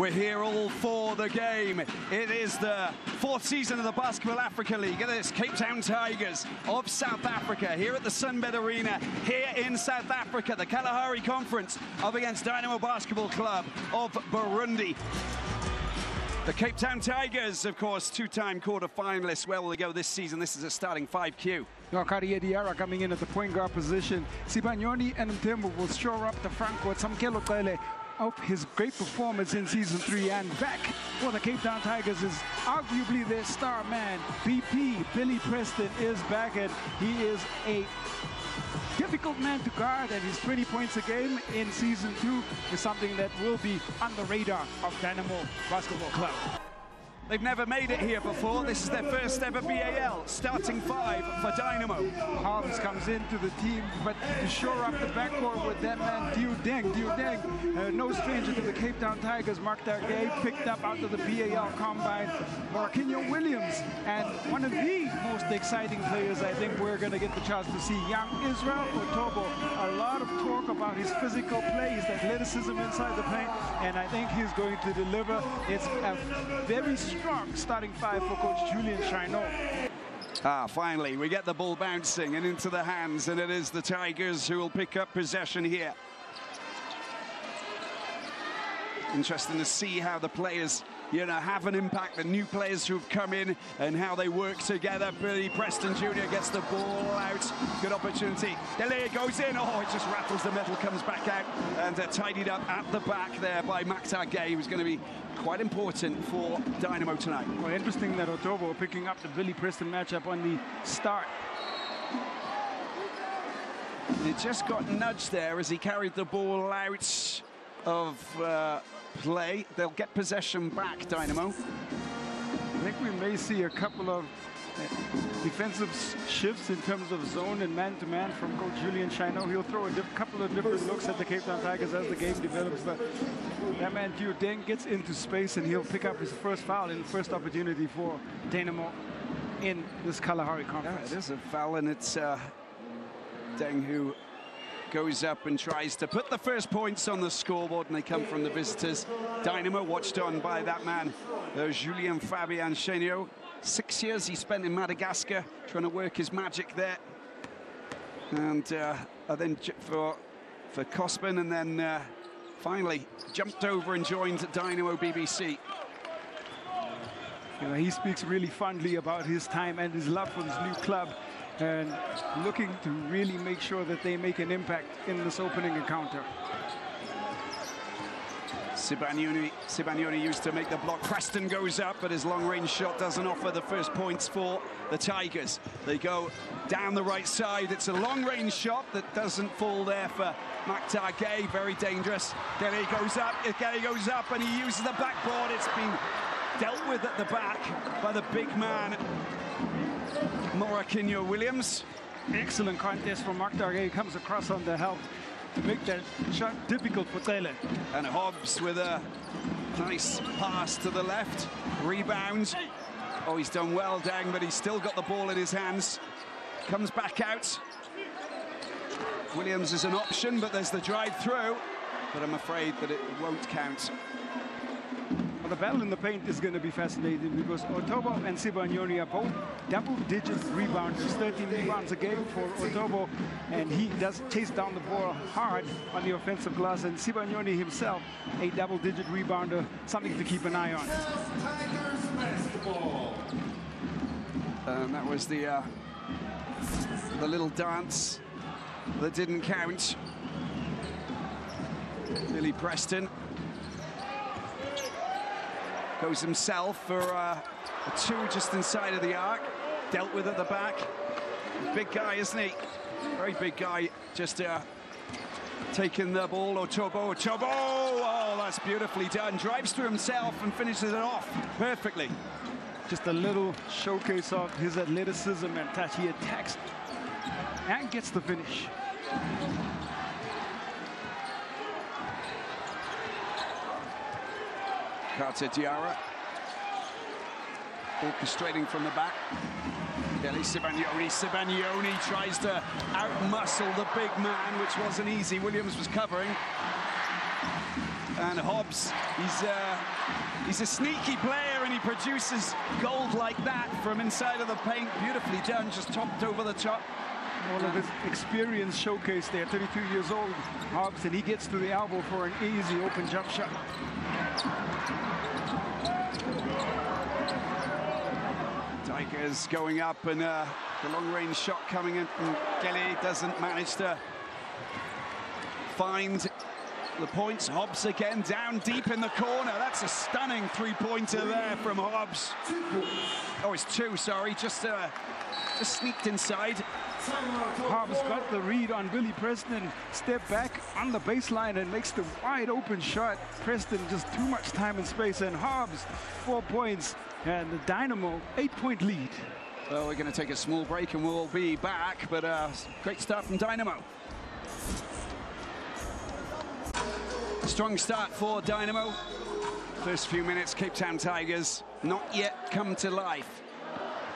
We're here all for the game. It is the 4th season of the BAL-Africa League. Look at this, Cape Town Tigers of South Africa here at the Sunbed Arena here in South Africa. The Kalahari Conference up against Dynamo Basketball Club of Burundi. The Cape Town Tigers, of course, 2-time quarter-finalists. Where will they go this season? This is a starting 5Q. Wakari Diarra coming in at the point guard position. Sibanyoni and Mtembu will shore up the front court. Samkelo Kele of his great performance in Season 3 and back for the Cape Town Tigers is arguably their star man. BP, Billy Preston, is back, and he is a difficult man to guard, and his 20 points a game in Season 2 is something that will be on the radar of Dynamo Basketball Club. They've never made it here before. This is their first ever BAL, starting 5 for Dynamo. Harms comes into the team, but to shore up the backcourt with that man, Diudeng, no stranger to the Cape Town Tigers. Mark Dargay picked up out of the BAL Combine. Morakinyo Williams, and one of the most exciting players I think we're going to get the chance to see, young Israel Otobo. A lot of talk about his physical play, his athleticism inside the paint, and I think he's going to deliver. It's a very strong starting 5 for Coach Julian Chaino. Finally, we get the ball bouncing and into the hands, and it is the Tigers who will pick up possession here. Interesting to see how the players, have an impact, the new players who've come in and how they work together. Billy Preston Jr. gets the ball out. Good opportunity. Dele goes in. Oh, it just rattles the metal, comes back out, and tidied up at the back there by Maktar Gay, who's going to be quite important for Dynamo tonight. Well, interesting that Otobo picking up the Billy Preston matchup on the start. It just got nudged there as he carried the ball out of play. They'll get possession back, Dynamo. I think we may see a couple of defensive shifts in terms of zone and man-to-man from Coach Julian Chaino. He'll throw a couple of different looks at the Cape Town Tigers as the game develops, but that man Diudeng gets into space and he'll pick up his first foul in the first opportunity for Dynamo in this Kalahari Conference. Yeah, it is a foul, and it's Deng who goes up and tries to put the first points on the scoreboard, and they come from the visitors. Dynamo watched on by that man, Julien Fabian Chenio. 6 years he spent in Madagascar trying to work his magic there. And then for Cosman, and then finally jumped over and joined Dynamo BBC. He speaks really fondly about his time and his love for his new club, and looking to really make sure that they make an impact in this opening encounter. Sibanyoni used to make the block. Preston goes up, but his long-range shot doesn't offer the first points for the Tigers. They go down the right side. It's a long-range shot that doesn't fall there for Maktar Gay. Very dangerous. Gay goes up, and he uses the backboard. It's been dealt with at the back by the big man, Morakinyo Williams. Excellent contest from Maktar Gay. Comes across on the help to make that shot difficult for Tele. And Hobbs with a nice pass to the left. Rebound. Oh, he's done well, Dang, but he's still got the ball in his hands. Comes back out. Williams is an option, but there's the drive through. But I'm afraid that it won't count. The battle in the paint is going to be fascinating because Otobo and Sibanyoni are both double-digit rebounders, 13 rebounds a game for Otobo, and he does chase down the ball hard on the offensive glass, and Sibanyoni himself, a double-digit rebounder, something to keep an eye on. And that was the little dance that didn't count. Billy Preston goes himself for a 2 just inside of the arc. Dealt with at the back. Big guy, isn't he? Very big guy. Just taking the ball. Otobo. Oh, that's beautifully done. Drives through himself and finishes it off perfectly. Just a little showcase of his athleticism and touch. He attacks and gets the finish. Carter Diarra orchestrating from the back. Kelly Sibanyoni tries to outmuscle the big man, which wasn't easy. Williams was covering. And Hobbs, he's a sneaky player, and he produces gold like that from inside of the paint. Beautifully done, just topped over the top. All of his experience showcased there. 32 years old, Hobbs, and he gets to the elbow for an easy open jump shot. Tigers going up, and the long-range shot coming in from Kigali doesn't manage to find the points. Hobbs again down deep in the corner. That's a stunning three-pointer there from Hobbs. Oh, it's two, sorry, just sneaked inside. Hobbs got the read on Billy Preston, step back on the baseline and makes the wide open shot. Preston just too much time and space, and Hobbs 4 points, and the Dynamo 8-point lead. Well, we're going to take a small break and we'll be back, but great start from Dynamo. Strong start for Dynamo. First few minutes, Cape Town Tigers not yet come to life.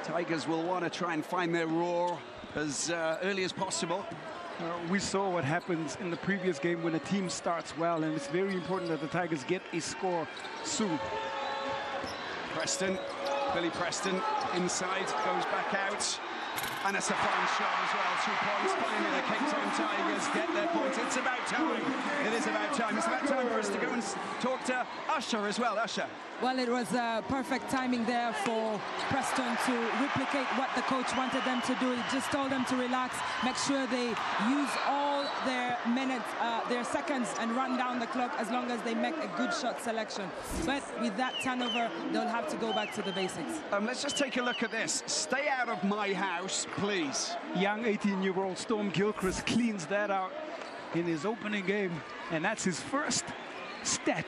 Tigers will want to try and find their roar as early as possible. We saw what happens in the previous game when a team starts well, and it's very important that the Tigers get a score soon. Preston, Billy Preston inside, goes back out. And it's a fine shot as well, 2 points. Finally, the Cape Town Tigers get their points. It's about time. It is about time. It's about time for us to go and talk to Usher as well. Usher. Well, it was perfect timing there for Preston to replicate what the coach wanted them to do. He just told them to relax, make sure they use all their minutes, their seconds, and run down the clock as long as they make a good shot selection. But with that turnover, they'll have to go back to the basics. Let's just take a look at this. Stay out of my house, please. Young 18-year-old Storm Gilchrist cleans that out in his opening game, and that's his first stat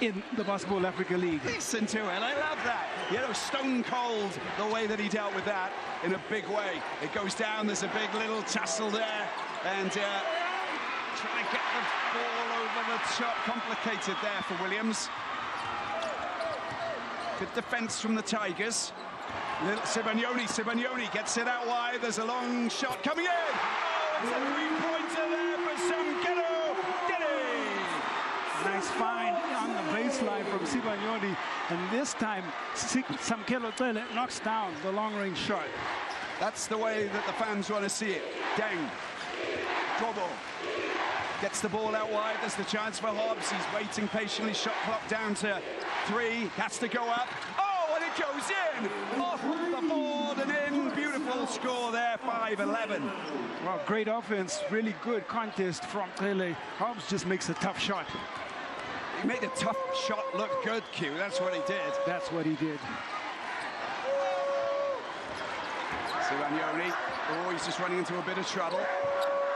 in the BAL-Africa League. Listen to it, I love that. You know, stone cold, the way that he dealt with that in a big way. It goes down, there's a big little tussle there, and trying to get the ball over the top. Complicated there for Williams. Good defense from the Tigers. Little Sibagnoni gets it out wide. There's a long shot coming in. Oh, it's a three-pointer there for Samkelo. Nice find on the baseline from Sibagnoni, and this time Samkelo knocks down the long-range shot. That's the way that the fans want to see it. Deng, Gobo gets the ball out wide. There's the chance for Hobbs. He's waiting patiently. Shot clock down to 3. Has to go up. Oh, and it goes in. Off the board and in. Beautiful score there, 5-11. Well, great offense. Really good contest from Tele. Hobbs just makes a tough shot. He made a tough shot look good, Q. That's what he did. That's what he did. Sibagnoni. Oh, he's just running into a bit of trouble.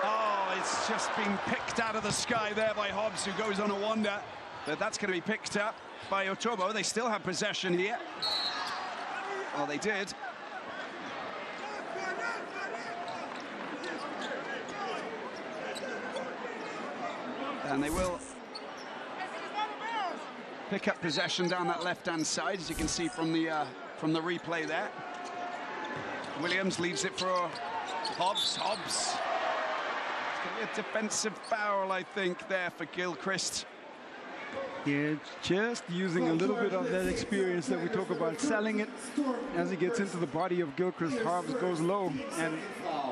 Oh, it's just been picked out of the sky there by Hobbs, who goes on a wander. But that's going to be picked up by Otobo. They still have possession here. Well, they did. And they will pick up possession down that left-hand side, as you can see from the replay there. Williams leaves it for Hobbs. Hobbs. It's going to be a defensive foul, I think, there for Gilchrist. Yeah, just using a little bit of that experience that we talk about, selling it as he gets into the body of Gilchrist. Hobbs goes low and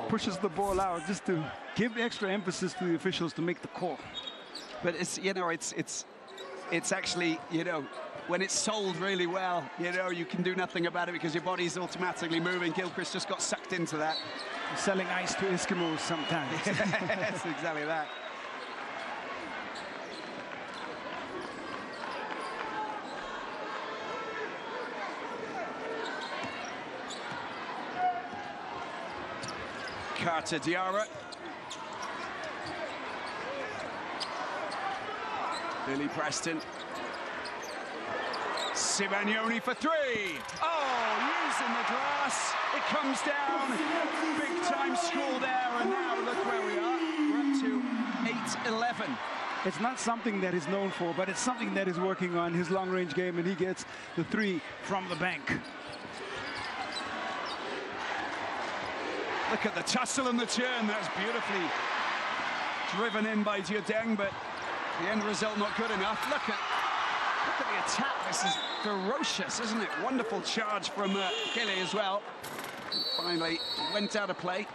pushes the ball out just to give extra emphasis to the officials to make the call. But it's, you know, it's actually, you know, when it's sold really well, you know, you can do nothing about it because your body's automatically moving. Gilchrist just got sucked into that. Selling ice to Eskimos sometimes. Yes, exactly that. Carter Diarra. Billy Preston. Sibagnoni for 3. Oh, using the glass. It comes down. Big time score there, and now look where we are. We're up to 8-11. It's not something that he's known for, but it's something that he's working on, his long-range game, and he gets the 3 from the bank. Look at the tussle and the turn. That's beautifully driven in by Diodeng, but The end result not good enough. Look at the attack. This is ferocious, isn't it? Wonderful charge from Kigali as well. Finally went out of play.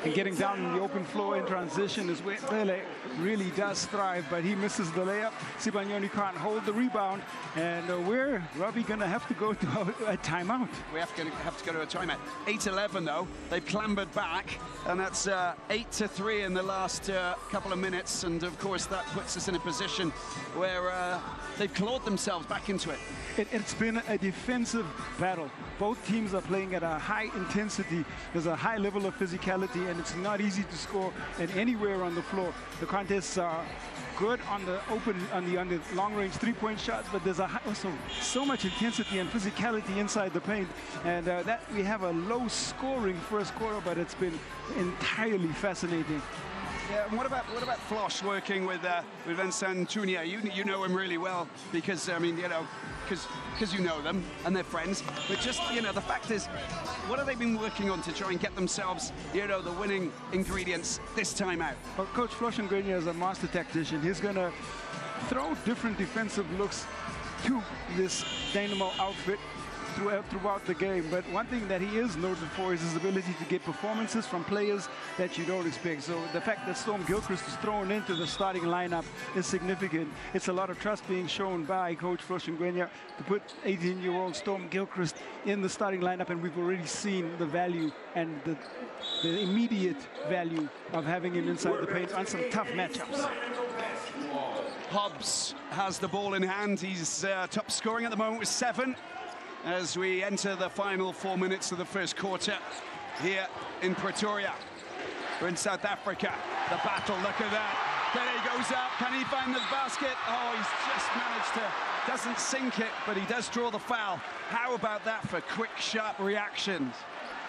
And getting down in the open floor in transition is where Pele really does thrive, but he misses the layup. Sibanyoni can't hold the rebound, and we're Robbie gonna have to go to a timeout. We have to go to a timeout. 8-11 though. They've clambered back, and that's 8-3 in the last couple of minutes, and of course that puts us in a position where they've clawed themselves back into it. It's been a defensive battle. Both teams are playing at a high intensity. There's a high level of physicality, and it's not easy to score at anywhere on the floor. The contests are good on the long-range three-point shots, but there's also so much intensity and physicality inside the paint, and that we have a low-scoring first quarter, but it's been entirely fascinating. Yeah, and what about Flosh working with Vincent Tunisia? You know him really well because I mean, you know, because you know them and they're friends. But just, you know, the fact is, what have they been working on to try and get themselves, you know, the winning ingredients this time out? Well, Coach Flosh is a master tactician. He's going to throw different defensive looks to this Dynamo outfit throughout the game, but one thing that he is noted for is his ability to get performances from players that you don't expect. So the fact that Storm Gilchrist is thrown into the starting lineup is significant. It's a lot of trust being shown by Coach Floshengwenya to put 18-year-old Storm Gilchrist in the starting lineup, and we've already seen the value and the immediate value of having him inside the paint on some tough matchups. Hobbs has the ball in hand. He's top scoring at the moment with 7. As we enter the final 4 minutes of the first quarter here in Pretoria. We're in South Africa. The battle, look at that. There he goes up. Can he find the basket? Oh, he's just managed to, doesn't sink it, but he does draw the foul. How about that for quick, sharp reactions?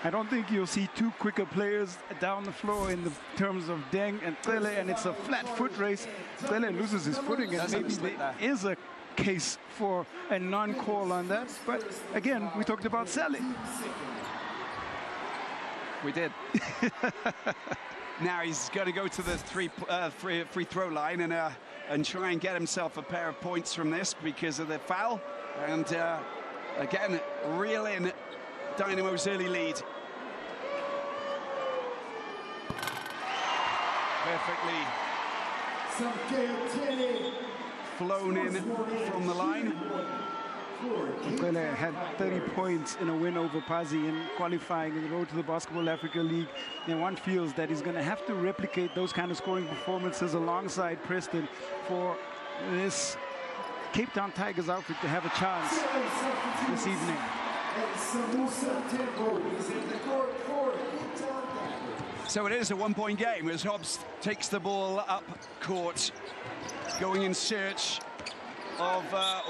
I don't think you'll see two quicker players down the floor in the terms of Deng and Pele, and it's a flat foot race. Pele loses his footing, and maybe there is a case for a non-call on that, but again, we talked about Sally. We did. Now he's going to go to the free throw line and try and get himself a pair of points from this because of the foul, and again reel in Dynamo's early lead. Perfectly flown in from the line. Pele had 30 points in a win over Pazi in qualifying in the road to the Basketball Africa League, and one feels that he's going to have to replicate those kind of scoring performances alongside Preston for this Cape Town Tigers outfit to have a chance this evening. So it is a one-point game as Hobbs takes the ball up court, going in search of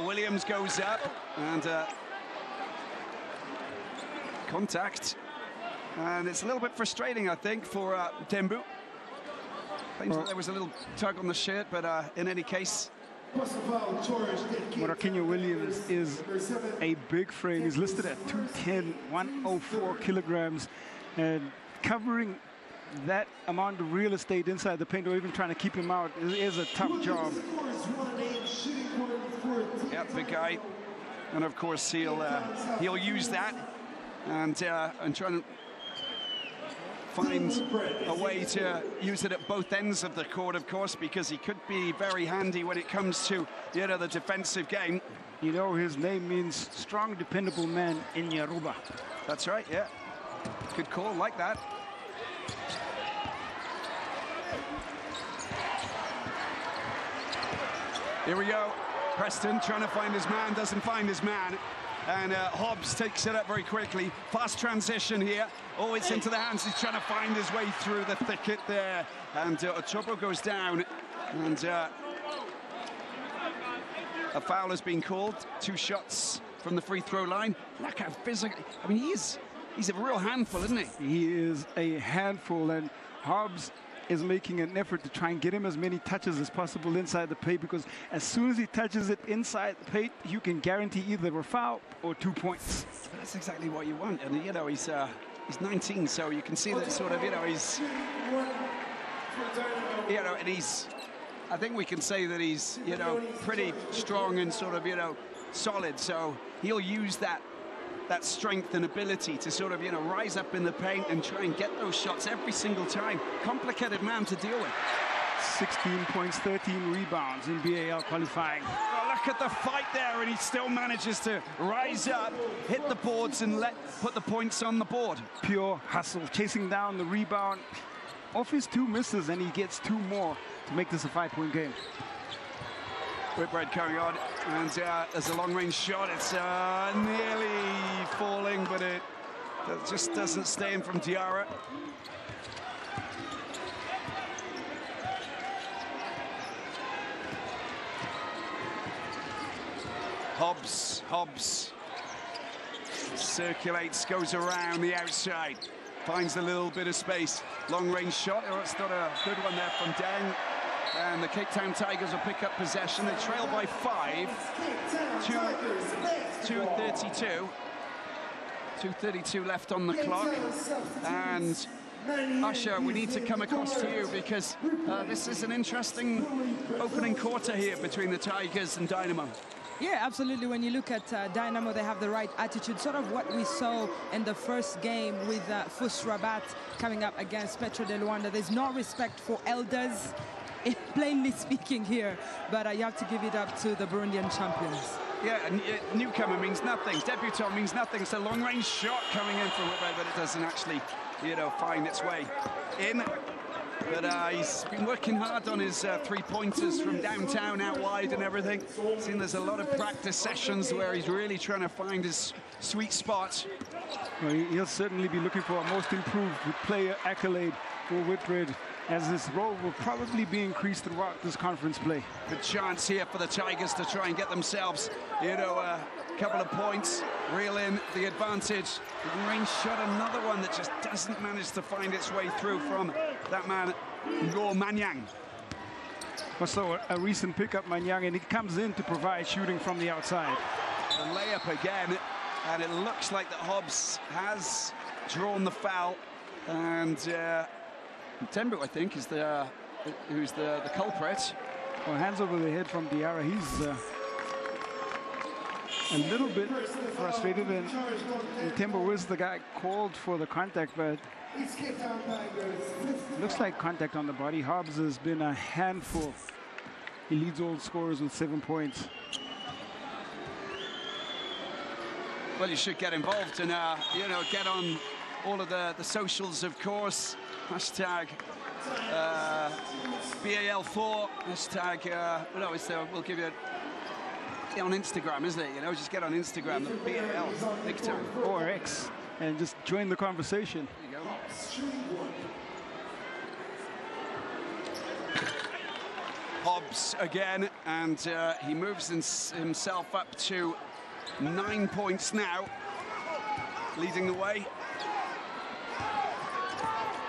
Williams, goes up and contact, and it's a little bit frustrating, I think, for Tembu. Claims that there was a little tug on the shirt, but in any case, Morakinyo Williams is a big frame. He's listed at 210, 104 kilograms, and covering that amount of real estate inside the paint or even trying to keep him out is a tough job. Yeah, big guy, and of course he'll use that and try to find a way to use it at both ends of the court, of course, because he could be very handy when it comes to, you know, the defensive game. You know, his name means strong, dependable man in Yoruba. That's right, yeah. Good call, like that. Here we go. Preston trying to find his man, doesn't find his man. And Hobbs takes it up very quickly. Fast transition here. Oh, it's into the hands. He's trying to find his way through the thicket there. And Ochobo goes down. And a foul has been called. 2 shots from the free throw line. Look how physical. I mean, he's a real handful, isn't he? He is a handful, and Hobbs is making an effort to try and get him as many touches as possible inside the paint, because as soon as he touches it inside the paint, you can guarantee either a foul or 2 points. That's exactly what you want, and you know, he's 19, so you can see that sort of, you know, he's, you know, and he's I think we can say that he's, you know, pretty strong and sort of, you know, solid. So he'll use that strength and ability to sort of, you know, rise up in the paint and try and get those shots every single time. Complicated man to deal with. 16 points, 13 rebounds in BAL qualifying. Oh, look at the fight there, and he still manages to rise up, hit the boards, and put the points on the board. Pure hustle, chasing down the rebound. Off his 2 misses, and he gets 2 more to make this a 5-point game. Whitbread coming on, and there's a long-range shot. It's nearly falling, but it just doesn't stay in from Diarra. Hobbs circulates, goes around the outside, finds a little bit of space. Long-range shot. Oh, it's not a good one there from Deng. And the Cape Town Tigers will pick up possession. They trail by 5. 2:32. 2:32 left on the clock. And Usher, we need to come across to you because this is an interesting opening quarter here between the Tigers and Dynamo. Yeah, absolutely. When you look at Dynamo, they have the right attitude, sort of what we saw in the first game with FUS Rabat coming up against Petro de Luanda. There's no respect for elders, plainly speaking here, but you have to give it up to the Burundian champions. Yeah, and newcomer means nothing. Debutant means nothing. It's a long-range shot coming in from Whitbread, but it doesn't actually, you know, find its way in. But he's been working hard on his 3-pointers from downtown, out wide and everything. Seen there's a lot of practice sessions where he's really trying to find his sweet spot. Well, he'll certainly be looking for a most improved player accolade for Whitbread, as this role will probably be increased throughout this conference play. Good chance here for the Tigers to try and get themselves, you know, a couple of points, reel in the advantage. Long-range shot, another one that just doesn't manage to find its way through from that man, Ngor Manyang. Also a recent pickup, Manyang, and he comes in to provide shooting from the outside. The layup again, and it looks like that Hobbs has drawn the foul, and Tembu, I think, is who's the culprit. Well, hands over the head from Diarra. He's a little bit frustrated, and Tembu was the guy called for the contact, but looks like contact on the body. Hobbs has been a handful. He leads all scorers with 7 points. Well, you should get involved and, you know, get on all of the socials, of course. Hashtag BAL4, hashtag, no, we'll give you on Instagram, isn't it? You know, just get on Instagram, the BAL, big time. Or X, and just join the conversation. There you go. Hobbs again, and he moves himself up to 9 points now, leading the way.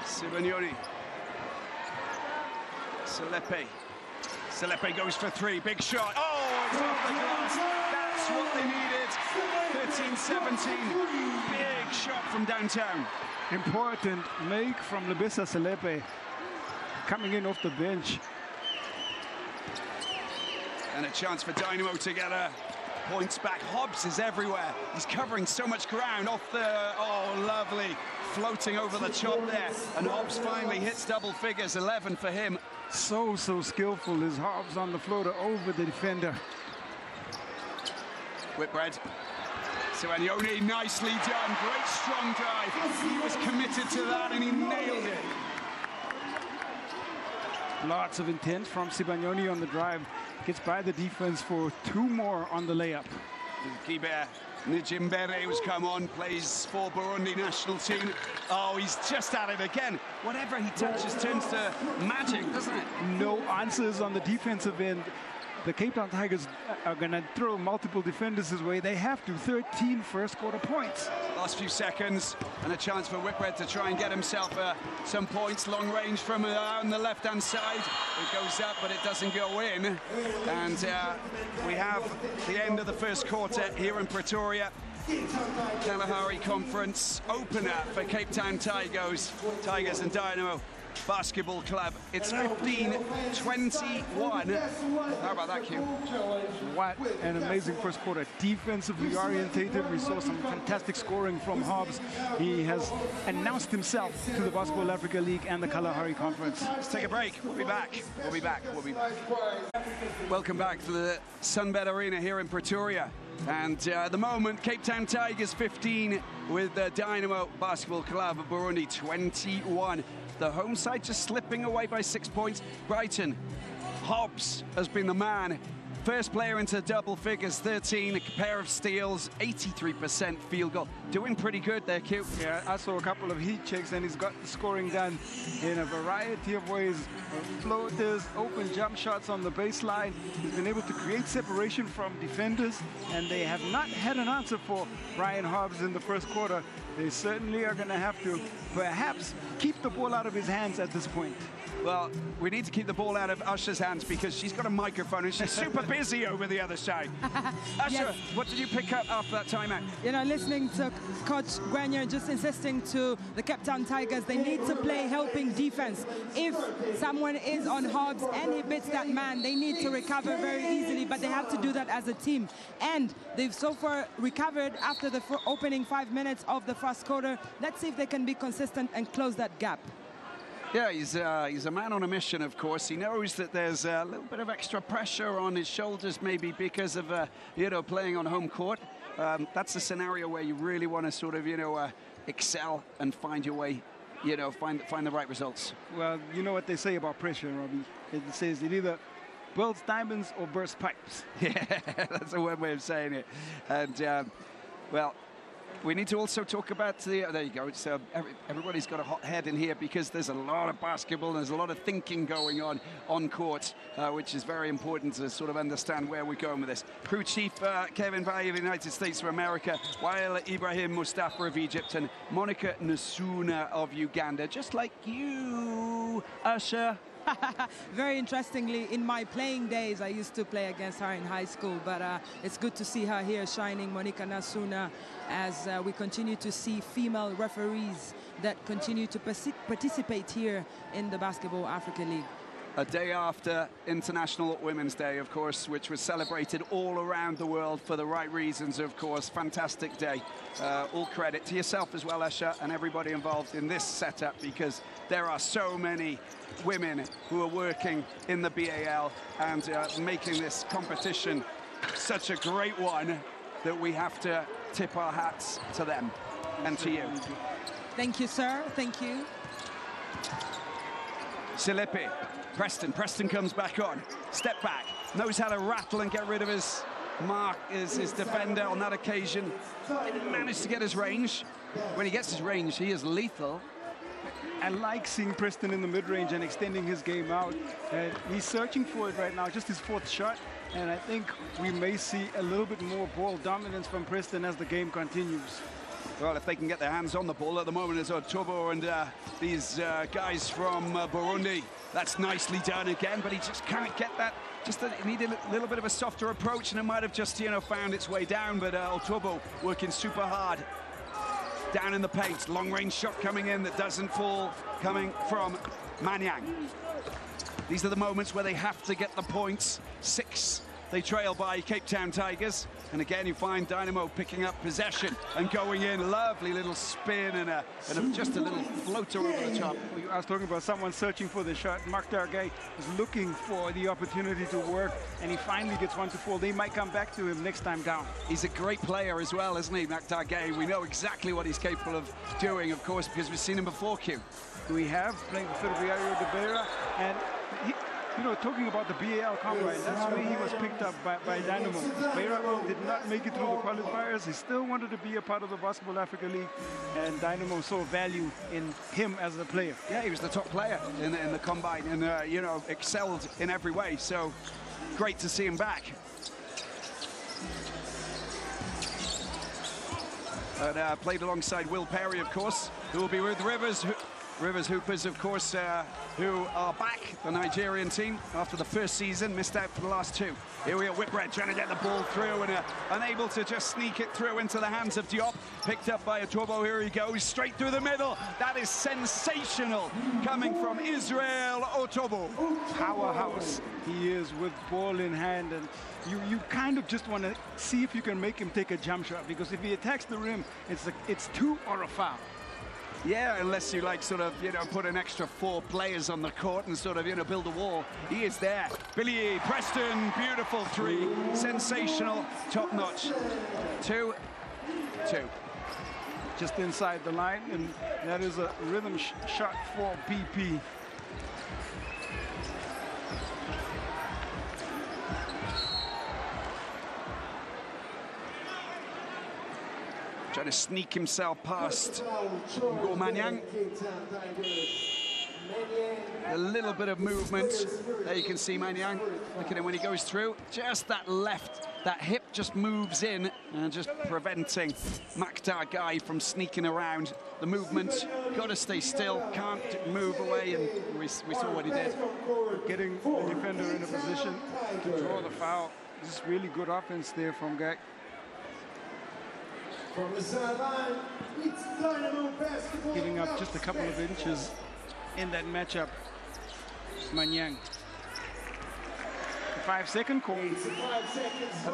Sibagnoni. Selepe goes for 3, big shot. Oh, it's off the glass. That's what they needed. 13-17, big shot from downtown. Important make from Lebisa Selepe, coming in off the bench. And a chance for Dynamo to get points back. Hobbs is everywhere. He's covering so much ground off the, oh, lovely. Floating over the top there. And Hobbs finally hits double figures, 11 for him. So skillful is Hobbs on the floater over the defender. Whitbread. Sibagnoni, nicely done. Great strong drive. He was committed to that and he nailed it. Lots of intent from Sibagnoni on the drive. Gets by the defense for 2 more on the layup. Kibe Nijimbere was come on, plays for Burundi national team. Oh, he's just at it again. Whatever he touches turns to magic, doesn't it? No answers on the defensive end. The Cape Town Tigers are going to throw multiple defenders his way. They have to. 13 first quarter points. Last few seconds, and a chance for Whitbread to try and get himself some points. Long range from on the left-hand side. It goes up, but it doesn't go in. And we have the end of the first quarter here in Pretoria. Kalahari Conference opener for Cape Town Tigers and Dynamo. Basketball Club. It's 15-21. How about that, Q? What an amazing first quarter. Defensively orientated. We saw some fantastic scoring from Hobbs. He has announced himself to the BAL-Africa League and the Kalahari Conference. Let's take a break. We'll be back. We'll be back. We'll be back. Welcome back to the Sunbed Arena here in Pretoria. And at the moment, Cape Town Tigers 15 with the Dynamo Basketball Club of Burundi 21. The home side just slipping away by 6 points. Brighton, Hobbs has been the man. First player into double figures, 13, a pair of steals, 83% field goal. Doing pretty good there, Q. Yeah, I saw a couple of heat checks, and he's got the scoring done in a variety of ways. Floaters, open jump shots on the baseline. He's been able to create separation from defenders, and they have not had an answer for Brian Hobbs in the first quarter. They certainly are going to have to perhaps keep the ball out of his hands at this point. Well, we need to keep the ball out of Usher's hands because she's got a microphone and she's super busy over the other side. Usher, yes. What did you pick up after that timeout? You know, listening to Coach Grenier just insisting to the Cape Town Tigers, they need to play helping defense. If someone is on Hobbs and he beats that man, they need to recover very easily, but they have to do that as a team. And they've so far recovered after the opening 5 minutes of the first quarter. Let's see if they can be consistent and close that gap. Yeah, he's a man on a mission, of course. He knows that there's a little bit of extra pressure on his shoulders, maybe because of, you know, playing on home court. That's a scenario where you really want to sort of, you know, excel and find your way, you know, find the right results. Well, you know what they say about pressure, Robbie. It says it either builds diamonds or bursts pipes. Yeah, that's a one way of saying it. And, well, we need to also talk about the, there you go, so everybody's got a hot head in here because there's a lot of basketball and there's a lot of thinking going on court, which is very important to sort of understand where we're going with this. Crew Chief Kevin Valle of the United States of America, while Ibrahim Mustafa of Egypt and Monica Nasuna of Uganda, just like you, Usher. Very interestingly, in my playing days, I used to play against her in high school, but it's good to see her here shining, Monica Nasuna, as we continue to see female referees that continue to participate here in the BAL-Africa League. A day after International Women's Day, of course, which was celebrated all around the world for the right reasons, of course. Fantastic day. All credit to yourself as well, Usher, and everybody involved in this setup, because there are so many women who are working in the BAL and making this competition such a great one that we have to tip our hats to them and to you. Thank you, sir. Thank you. Silipi. Preston comes back on. Step back. Knows how to rattle and get rid of his mark, his defender on that occasion. Didn't manage to get his range. When he gets his range, he is lethal. I like seeing Preston in the mid-range and extending his game out. And he's searching for it right now, just his fourth shot. And I think we may see a little bit more ball dominance from Preston as the game continues. Well, if they can get their hands on the ball at the moment, it's Otobo and these guys from Burundi. That's nicely done again, but he just can't get that. Just that he needed a little bit of a softer approach, and it might have just, you know, found its way down. But Otobo working super hard down in the paint. Long-range shot coming in that doesn't fall, coming from Manyang. These are the moments where they have to get the points. 6 they trail by Cape Town Tigers. And again, you find Dynamo picking up possession and going in. Lovely little spin and just a little floater over the top. I was talking about someone searching for the shot. Mark Dargay is looking for the opportunity to work, and he finally gets one to fall. They might come back to him next time down. He's a great player as well, isn't he, Mark Dargay? We know exactly what he's capable of doing, of course, because we've seen him before, Q. We have, playing for Ferroviario de Beira, and he, you know, talking about the BAL Combine, that's where he was picked up by Dynamo. Beira did not make it through the qualifiers. He still wanted to be a part of the BAL-Africa League, and Dynamo saw value in him as a player. Yeah, he was the top player in the Combine and, you know, excelled in every way. So great to see him back. And played alongside Will Perry, of course, who will be with Rivers, Rivers Hoopers, of course, who are back, the Nigerian team, after the first season, missed out for the last two. Here we are, Whitbread trying to get the ball through and unable to just sneak it through into the hands of Diop. Picked up by Otobo, here he goes, straight through the middle. That is sensational, coming from Israel Otobo. Powerhouse he is with ball in hand, and you kind of just want to see if you can make him take a jump shot, because if he attacks the rim, it's two or a foul. Yeah, unless you like sort of, you know, put an extra 4 players on the court and sort of, you know, build a wall. He is there. Billy Preston, beautiful 3, sensational, top notch. 2-2. Just inside the line, and that is a rhythm shot for BP. Trying to sneak himself past Gormanyang. A little bit of movement. There you can see Manyang. Look at him when he goes through. Just that left, that hip just moves in and just preventing Maktar Guy from sneaking around. The movement, got to stay still, can't move away, and we saw what he did. Getting the defender in a position to draw the foul. This is really good offense there from Guy. From the sideline, it's Dynamo basketball. Giving up just a couple of inches in that matchup. Manyang. 5-second call. And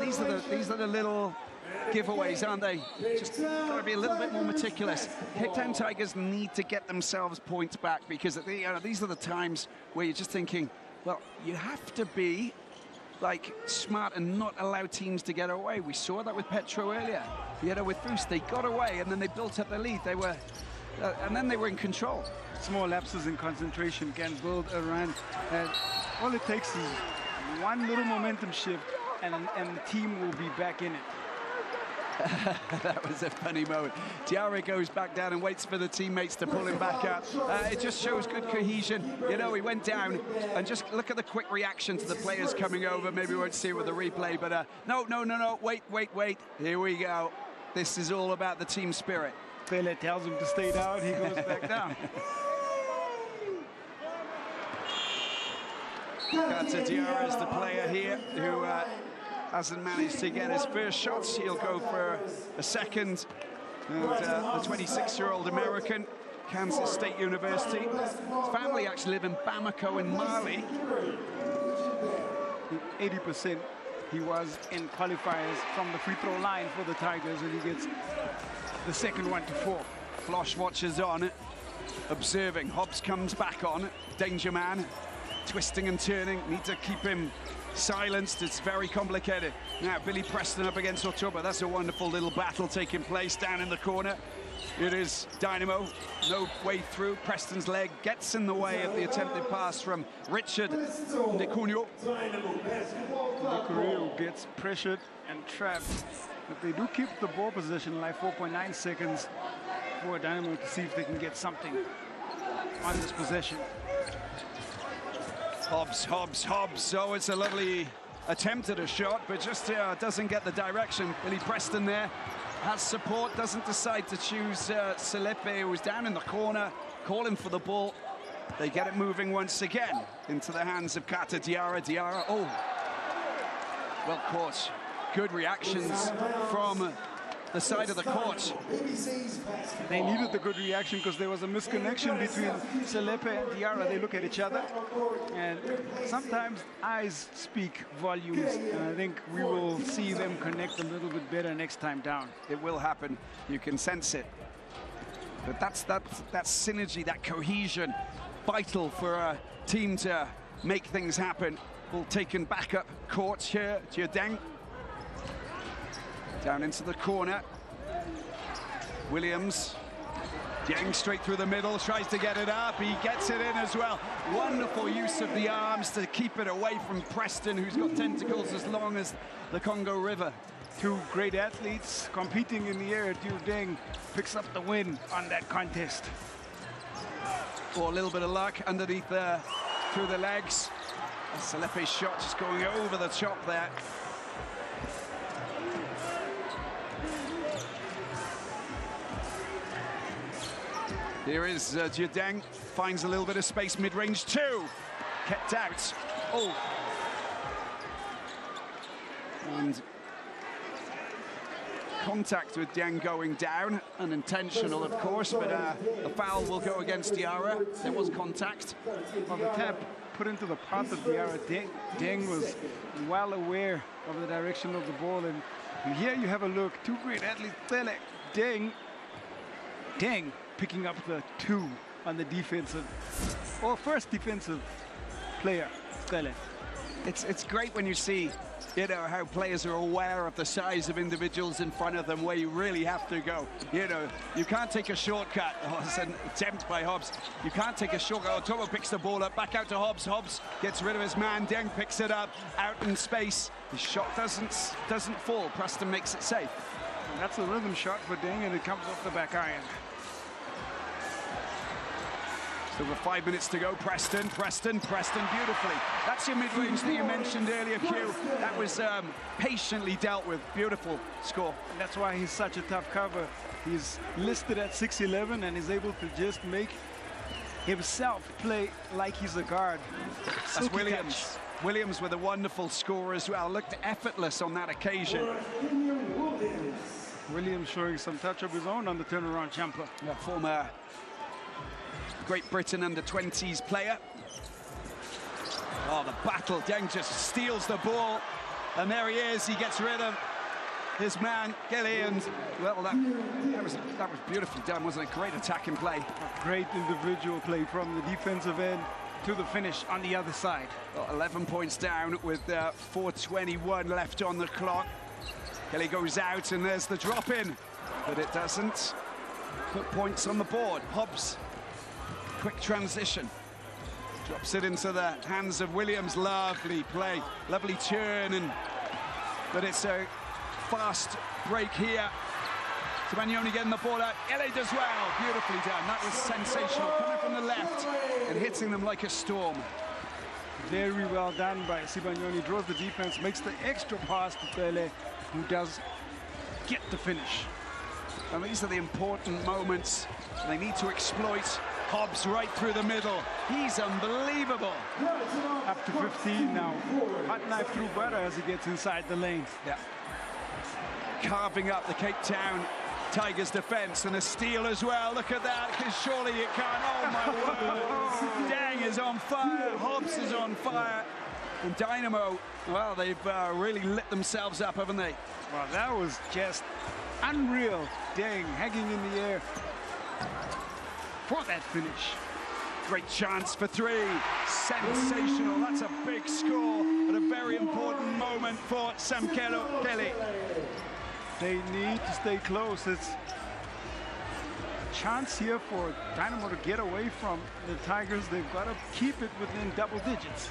these are the little giveaways, aren't they? Just got to be a little bit more meticulous. Cape Town Tigers need to get themselves points back, because these are the times where you're just thinking, well, you have to be like smart and not allow teams to get away. We saw that with Petro earlier. You know, with Bruce, they got away and then they built up their lead. They were, and then they were in control. Small lapses in concentration can build a run. And all it takes is one little momentum shift, and the team will be back in it. That was a funny moment. Diarra goes back down and waits for the teammates to pull him back up. It just shows good cohesion. You know, he went down, and just look at the quick reaction to the players coming over. Maybe we won't see it with the replay, but no, wait. Here we go. This is all about the team spirit. Pele tells him to stay down, he goes back down. Carter Diarra is the player here who hasn't managed to get his first shots. He'll go for a second. And the 26-year-old American, Kansas State University. His family actually live in Bamako in Mali. 80% he was in qualifiers from the free throw line for the Tigers, and he gets the second one to fall. Flosh watches on, observing. Hobbs comes back on. Danger man, twisting and turning. Need to keep him silenced. It's very complicated. Now Billy Preston up against Otobo. That's a wonderful little battle taking place down in the corner. It is Dynamo, no way through. Preston's leg gets in the way of the attempted pass from Richard Ndekunyo. Ndekunyo gets pressured and trapped, but they do keep the ball possession, like 4.9 seconds for Dynamo to see if they can get something on this possession. Hobbs. Oh, it's a lovely attempt at a shot, but just doesn't get the direction. Billy Preston there has support, doesn't decide to choose Selepe, who's down in the corner, calling for the ball. They get it moving once again into the hands of Carter Diarra. Oh, well caught. Good reactions from the side of the court. They needed the good reaction because there was a misconnection between Selepe and Diarra. They look at each other, and sometimes eyes speak volumes, and I think we will see them connect a little bit better next time down. It will happen. You can sense it. But that's that synergy, that cohesion, vital for a team to make things happen. Ball taken back up court here. Jiodeng down into the corner. Williams. Dieng straight through the middle, tries to get it up. He gets it in as well. Wonderful use of the arms to keep it away from Preston, who's got tentacles as long as the Congo River. Two great athletes competing in the air. Dieng picks up the win on that contest. Oh, a little bit of luck underneath there, through the legs. Selepe's shot just going over the top there. Here is Deng, finds a little bit of space mid-range, two, kept out. Oh. And contact with Deng going down, unintentional of course, but the foul will go against Diarra. There was contact. Well, the tap put into the path of Diarra. Deng was well aware of the direction of the ball, and here you have a look. Two great athletes. Deng picking up the two on the defensive, or first defensive player. It's great when you see, you know, how players are aware of the size of individuals in front of them, where you really have to go. You know, you can't take a shortcut. Oh, it's an attempt by Hobbs. You can't take a shortcut. Otomo picks the ball up, back out to Hobbs. Hobbs gets rid of his man. Deng picks it up, out in space. The shot doesn't fall. Preston makes it safe. And that's a rhythm shot for Deng, and it comes off the back iron. Still with 5 minutes to go. Preston beautifully. That's your mid-range that you mentioned earlier, Q. That was patiently dealt with. Beautiful score. And that's why he's such a tough cover. He's listed at 6'11" and is able to just make himself play like he's a guard. That's Williams. Williams with a wonderful score as well. Looked effortless on that occasion. Williams showing some touch of his own on the turnaround jumper. Yeah, former Great Britain under-20s player. Oh, the battle. Deng just steals the ball. And there he is. He gets rid of his man, Gilly. And, well, that was beautifully done, wasn't it? Great attacking play. A great individual play from the defensive end to the finish on the other side. Well, 11 points down with 4:21 left on the clock. Kelly goes out, and there's the drop-in. But it doesn't put points on the board. Hobbs. Quick transition, drops it into the hands of Williams. Lovely play, lovely turn, but it's a fast break here. Zamalek getting the ball out. Ahly does well, beautifully done. That was sensational, coming from the left and hitting them like a storm. Very well done by Sibanyoni. Draws the defense, makes the extra pass to Pele, who does get the finish. And these are the important moments they need to exploit. Hobbs right through the middle. He's unbelievable. Up to 15 now. Hot knife through butter as he gets inside the lane. Yeah. Carving up the Cape Town Tigers defense, and a steal as well. Look at that, because surely it can't. Oh my word. Deng is on fire. Hobbs is on fire. And Dynamo, well, they've really lit themselves up, haven't they? Well, that was just unreal. Deng hanging in the air for that finish. Great chance for three. Sensational. That's a big score at a very important moment for Samkelo Kelly. They need to stay close. It's a chance here for Dynamo to get away from the Tigers. They've got to keep it within double digits.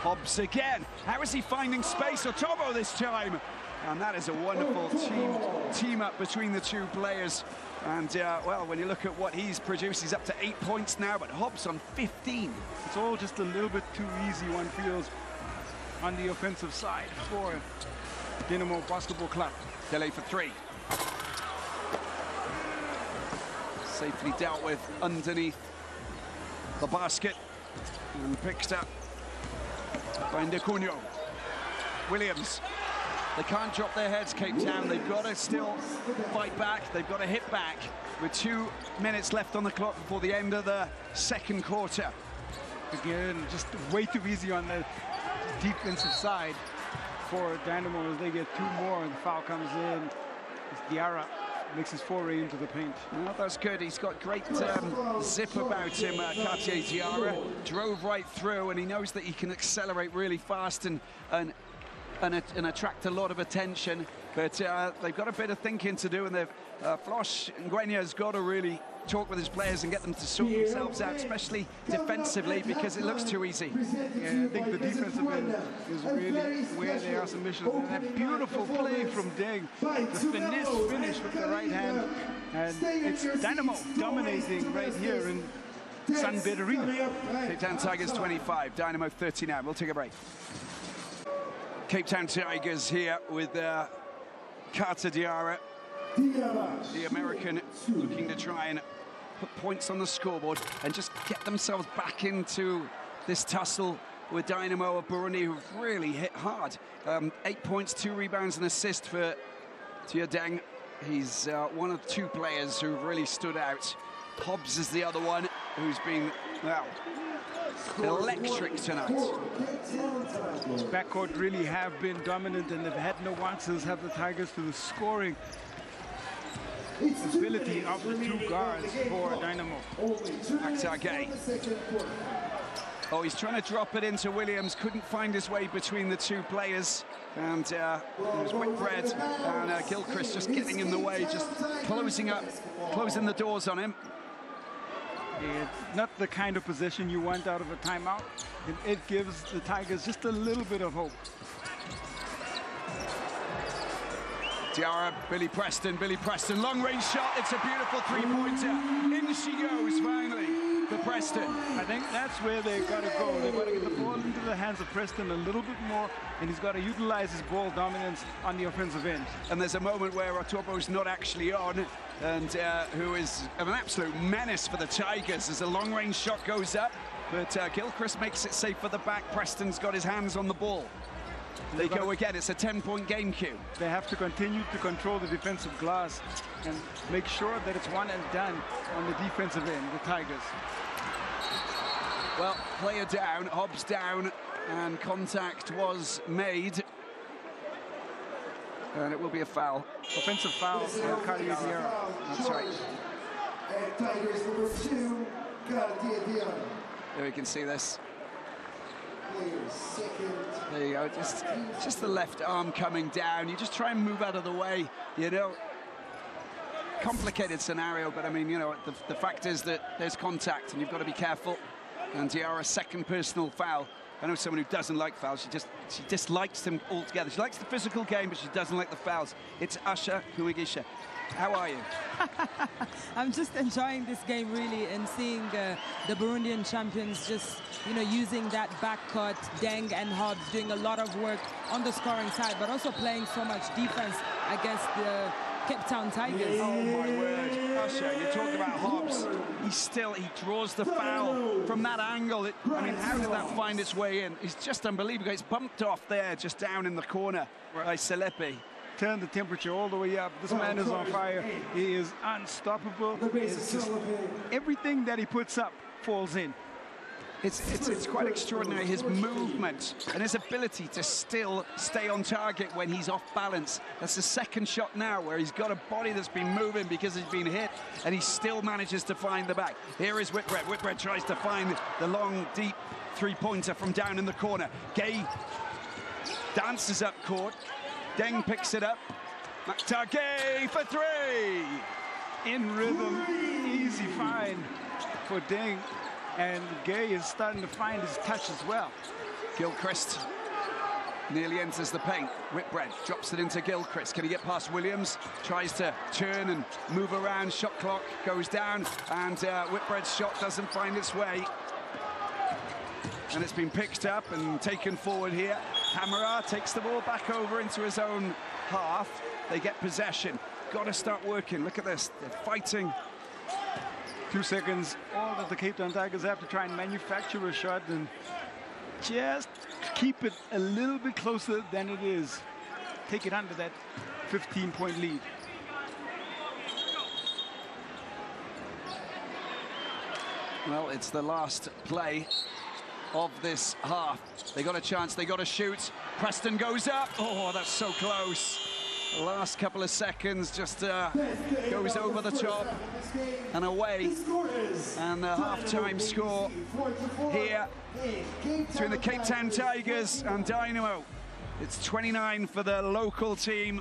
Hobbs again. How is he finding space? Otomo this time. And that is a wonderful team up between the two players. And, well, when you look at what he's produced, he's up to 8 points now, but Hobbs on 15. It's all just a little bit too easy, one feels, on the offensive side for Dynamo Basketball Club. Delay for three. Safely dealt with underneath the basket. And picked up by Ndecunyo. Williams. They can't drop their heads, Cape Town. They've got to still fight back. They've got to hit back with 2 minutes left on the clock before the end of the second quarter. Again, just way too easy on the defensive side for Dynamo as they get 2 more and the foul comes in. As Diarra makes his foray into the paint. Well, that's good. He's got great zip about him, Cartier Diarra. Drove right through, and he knows that he can accelerate really fast and attract a lot of attention, but they've got a bit of thinking to do, and they've Flosh Ngwenya's got to really talk with his players and get them to sort themselves out, especially defensively, because it looks too easy. Yeah, I think the defensive end is really where they are submissions. And that beautiful play from Deng, the finesse finish with the right hand, and it's Dynamo dominating right here in Sunbed Arena. Cape Town Tigers 25, Dynamo 39. We'll take a break. Cape Town Tigers here with Carter Diarra, the American, looking to try and put points on the scoreboard and just get themselves back into this tussle with Dynamo of Burundi, who've really hit hard. 8 points, 2 rebounds and assist for Deng. He's one of 2 players who've really stood out. Hobbs is the other one who's been, well, electric tonight. This backcourt really have been dominant, and they've had no answers, have the Tigers, to the scoring ability of the 2 guards for Dynamo. Gay. Oh, he's trying to drop it into Williams, couldn't find his way between the 2 players, and it was Whitbread and Gilchrist just getting in the way, just closing the doors on him. It's not the kind of position you want out of a timeout. It gives the Tigers just a little bit of hope. Diarra, Billy Preston, long-range shot, it's a beautiful 3-pointer. In she goes, finally, for Preston. I think that's where they've got to go. They've got to get the ball into the hands of Preston a little bit more, and he's got to utilize his ball dominance on the offensive end. And there's a moment where Otobo's not actually on, and who is an absolute menace for the Tigers as a long-range shot goes up, but Gilchrist makes it safe for the back. Preston's got his hands on the ball. They go again, it's a 10-point game cue. They have to continue to control the defensive glass and make sure that it's one and done on the defensive end, the Tigers. Well, player down, Hobbs down, and contact was made. And it will be a foul. Offensive foul on Cartier Vieira. That's right. And Tigers number 2, Cartier Vieira. There we can see this. Second. There you go, just the left arm coming down. You just try and move out of the way, you know. Complicated scenario, but I mean, you know, the fact is that there's contact and you've got to be careful. And Diarra's second personal foul. I know someone who doesn't like fouls. She dislikes them altogether. She likes the physical game, but she doesn't like the fouls. It's Asha Kuigisha. How are you? I'm just enjoying this game, really, and seeing the Burundian champions just, you know, using that backcourt, Deng and Hobbs doing a lot of work on the scoring side, but also playing so much defense against the Cape Town Tigers. Oh my word, Usher, you talk about Hobbs. He draws the foul from that angle. I mean, how did that find its way in? It's just unbelievable. It's bumped off there, just down in the corner by Selepe. Turn the temperature all the way up. This man is on fire. He is unstoppable. It's just everything that he puts up falls in. It's quite extraordinary, his movement and his ability to still stay on target when he's off balance. That's the second shot now where he's got a body that's been moving because he's been hit, and he still manages to find the back. Here is Whitbread. Whitbread tries to find the long, deep 3-pointer from down in the corner. Gay dances up court. Deng picks it up. Maktar Gay for 3. In rhythm, easy find for Deng. And Gay is starting to find his touch as well. Gilchrist nearly enters the paint. Whitbread drops it into Gilchrist. Can he get past Williams? Tries to turn and move around. Shot clock goes down, and Whitbread's shot doesn't find its way. And it's been picked up and taken forward here. Hamara takes the ball back over into his own half. They get possession. Got to start working. Look at this. They're fighting. 2 seconds. All that the Cape Town Tigers have to try and manufacture a shot and just keep it a little bit closer than it is. Take it under that 15-point lead. Well, it's the last play of this half. They got a chance, they got to shoot. Preston goes up. Oh, that's so close. The last couple of seconds just goes over the top and away. And the half-time score here between the Cape Town Tigers and Dynamo. It's 29 for the local team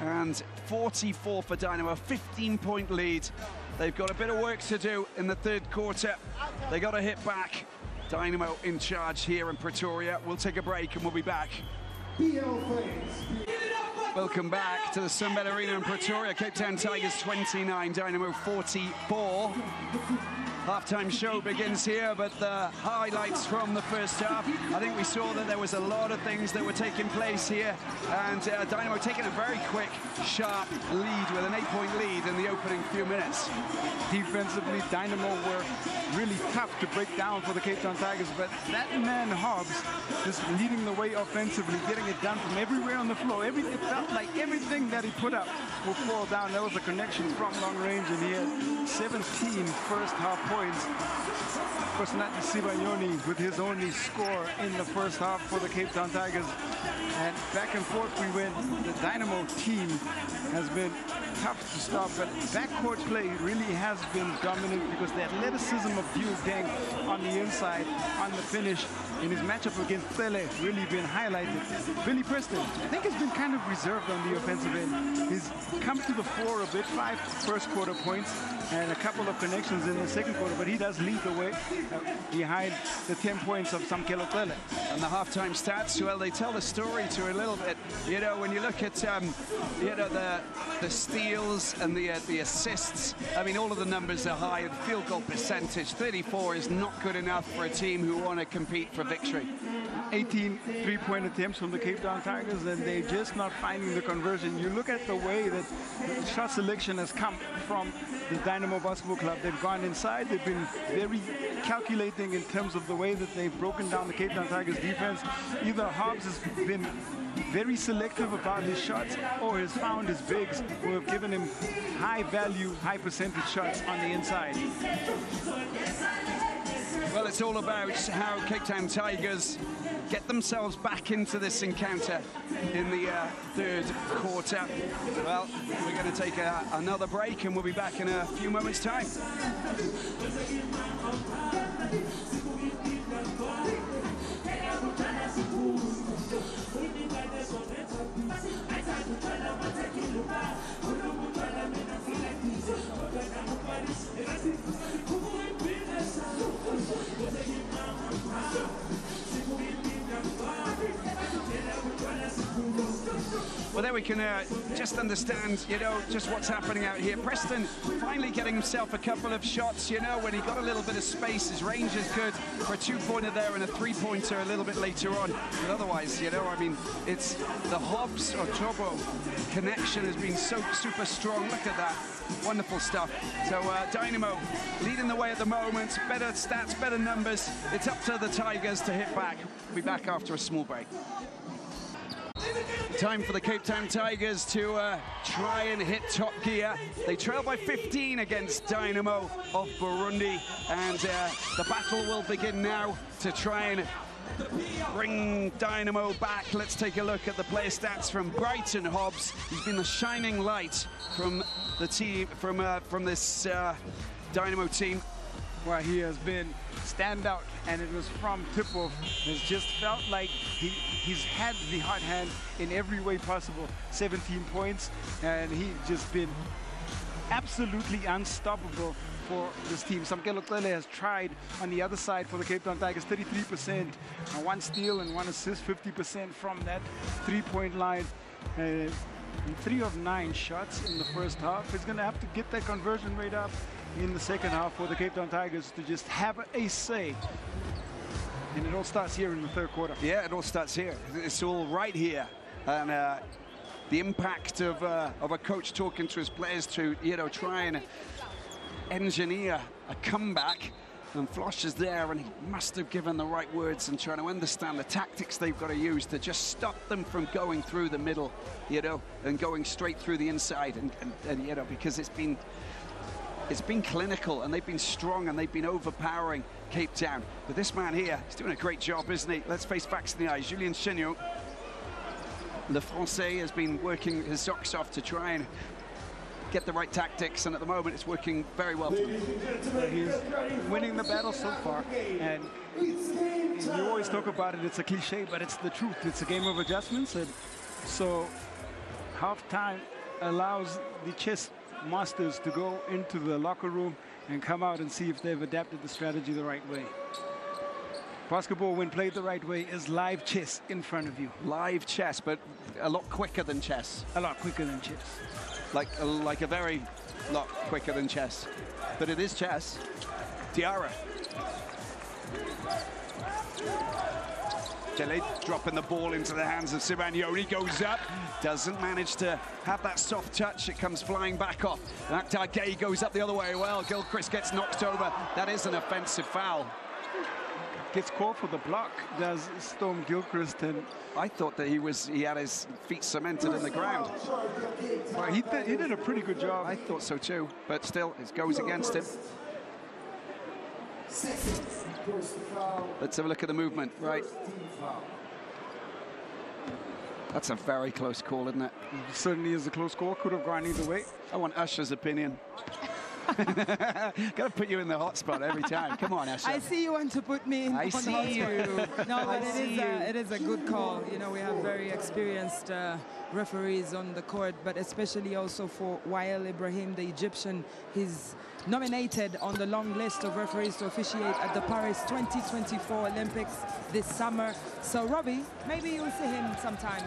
and 44 for Dynamo, 15-point lead. They've got a bit of work to do in the third quarter. They got to hit back. Dynamo in charge here in Pretoria. We'll take a break and we'll be back. BL fans. Welcome back to the Sunbet Arena in Pretoria. Cape Town Tigers 29, Dynamo 44. Halftime show begins here, but the highlights from the first half. I think we saw that there was a lot of things that were taking place here, and Dynamo taking a very quick, sharp lead with an 8-point lead in the opening few minutes. Defensively, Dynamo were really tough to break down for the Cape Town Tigers, but that man Hobbs just leading the way offensively, getting it done from everywhere on the floor. It felt like everything that he put up will fall down. There was a connection from long range, and he had 17 first half points. Of course, not Sibanyoni with his only score in the first half for the Cape Town Tigers. And back and forth we went. The Dynamo team has been tough to stop, but backcourt play really has been dominant because the athleticism of Deng on the inside, on the finish, in his matchup against Pele really been highlighted. Billy Preston, I think, has been kind of reserved on the offensive end. He's come to the floor a bit, 5 first quarter points and a couple of connections in the second quarter, but he does lead the way behind the 10 points of Samkelo Pele. And the halftime stats, well, they tell the story to a little bit. You know, when you look at, you know, the steals and the assists, I mean, all of the numbers are high. The field goal percentage, 34, is not good enough for a team who want to compete for victory. 18 three-point attempts from the Cape Town Tigers, and they're just not finding the conversion. You look at the way that the shot selection has come from the Dynamo Basketball Club. They've gone inside. They've been very calculating in terms of the way that they've broken down the Cape Town Tigers defense. Either Hobbs has been very selective about his shots, or has found his bigs who have given him high value, high percentage shots on the inside. Well, it's all about how Cape Town Tigers get themselves back into this encounter in the third quarter. Well, we're going to take another break, and we'll be back in a few moments' time. Well, there we can just understand, you know, just what's happening out here. Preston finally getting himself a couple of shots, you know, when he got a little bit of space. His range is good for a 2-pointer there and a 3-pointer a little bit later on. But otherwise, you know, I mean, it's the Hobbs or Tobo connection has been so super strong. Look at that. Wonderful stuff. So Dynamo leading the way at the moment. Better stats, better numbers. It's up to the Tigers to hit back. We'll be back after a small break. Time for the Cape Town Tigers to try and hit top gear. They trail by 15 against Dynamo of Burundi, and the battle will begin now to try and bring Dynamo back. Let's take a look at the player stats from Brighton Hobbs. He's been the shining light from the team, from this Dynamo team. Where he has been standout, and it was from tip-off. It's just felt like he's had the hot hand in every way possible. 17 points, and he's just been absolutely unstoppable for this team. Samkelo Pele has tried on the other side for the Cape Town Tigers, 33%, 1 steal and 1 assist, 50% from that 3-point line. 3 of 9 shots in the first half. He's going to have to get that conversion rate up in the second half for the Cape Town Tigers to just have a say. And it all starts here in the third quarter. Yeah, it all starts here. It's all right here. And the impact of a coach talking to his players to, you know, try and engineer a comeback. And Flosh is there, and he must have given the right words and trying to understand the tactics they've got to use to just stop them from going through the middle, you know, and going straight through the inside. And you know, because it's been clinical, and they've been strong, and they've been overpowering Cape Town. But this man here, he's doing a great job, isn't he? Let's face facts in the eyes. Julien Chenot, Le Français, has been working his socks off to try and get the right tactics, and at the moment it's working very well for him. He's winning the battle so far, and you always talk about it, it's a cliche, but it's the truth. It's a game of adjustments, and so halftime allows the chess masters to go into the locker room and come out and see if they've adapted the strategy the right way. Basketball, when played the right way, is live chess in front of you. Live chess, but a lot quicker than chess. A lot quicker than chess. Like a very lot quicker than chess. But it is chess. Diarra. Dele dropping the ball into the hands of Simeone, goes up, doesn't manage to have that soft touch, it comes flying back off. Maktar Gueye goes up the other way, well, Gilchrist gets knocked over, that is an offensive foul. Gets called for the block, does Storm Gilchrist, and I thought that he had his feet cemented in the ground. Well, he did a pretty good job. I thought so too, but still, it goes against him. Let's have a look at the movement, right. That's a very close call, isn't it? It certainly is a close call, could have gone either way. I want Usher's opinion. Got to put you in the hot spot every time. Come on, Usher. I see you want to put me in I the hot see you. spot. No, but it is a good call. You know, we have very experienced referees on the court, but especially also for Wael Ibrahim, the Egyptian. He's nominated on the long list of referees to officiate at the Paris 2024 Olympics this summer. So, Robbie, maybe you'll see him sometime.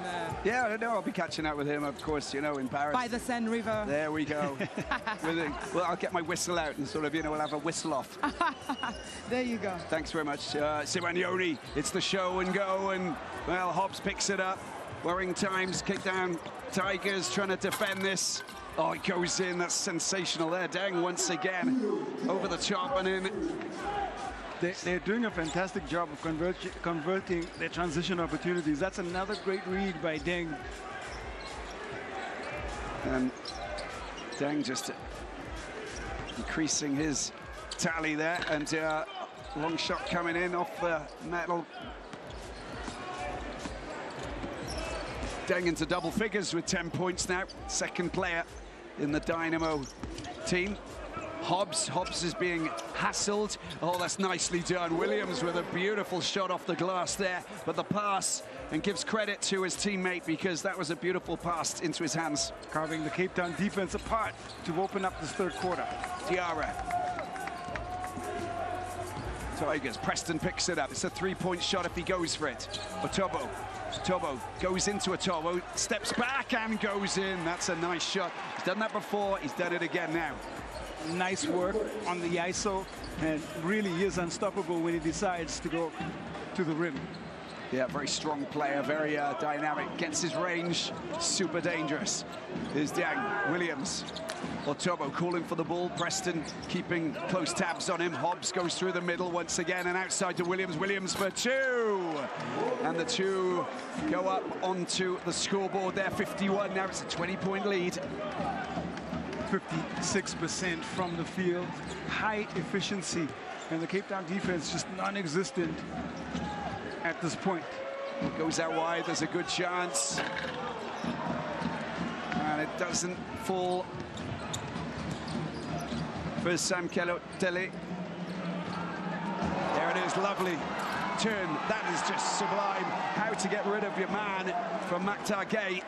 Yeah, I know. I'll be catching up with him, of course, you know, in Paris. By the Seine River. There we go. Well, I'll get my whistle out and sort of, you know, we'll have a whistle off. There you go. Thanks very much. Simeone, it's the show and go, and, well, Hobbs picks it up. Worrying times, kick down. Tigers trying to defend this. Oh, it goes in. That's sensational there. Deng once again over the top and in. They're doing a fantastic job of converting their transition opportunities. That's another great read by Deng. And Deng just increasing his tally there. And long shot coming in off the metal. Deng into double figures with 10 points now. Second player in the Dynamo team. Hobbs is being hassled. Oh, that's nicely done. Williams with a beautiful shot off the glass there, but the pass, and gives credit to his teammate because that was a beautiful pass into his hands. Carving the Cape Town defense apart to open up this third quarter. Diarra. Tigers, Preston picks it up. It's a three-point shot if he goes for it. Otobo goes into Otobo, steps back and goes in. That's a nice shot. He's done that before, he's done it again now. Nice work on the ISO, and really is unstoppable when he decides to go to the rim. Yeah, very strong player, very dynamic, gets his range, super dangerous. Here's Deng, Williams. Otobo calling for the ball, Preston keeping close tabs on him. Hobbs goes through the middle once again and outside to Williams. Williams for two. And the two go up onto the scoreboard there, 51. Now it's a 20-point lead. 56% from the field, high efficiency, and the Cape Town defense just non-existent at this point. It goes out wide, there's a good chance. And it doesn't fall for Sam Kello Dele. There it is, lovely turn. That is just sublime. How to get rid of your man from Maktar Gueye.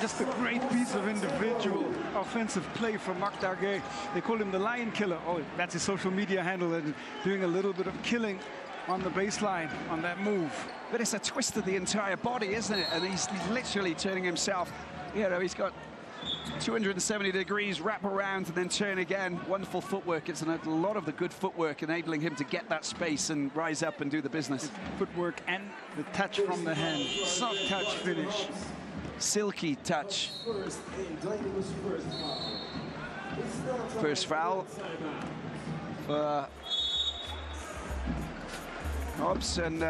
Just a great piece of individual offensive play from Maktar Gueye. They call him the Lion Killer. Oh, that's his social media handle, and doing a little bit of killing on the baseline on that move. But it's a twist of the entire body, isn't it? And he's literally turning himself, you know, he's got 270 degrees, wrap around and then turn again. Wonderful footwork. It's a lot of the good footwork enabling him to get that space and rise up and do the business. Footwork and the touch from the hand. Soft touch finish. Silky touch. First foul for Hobbs, and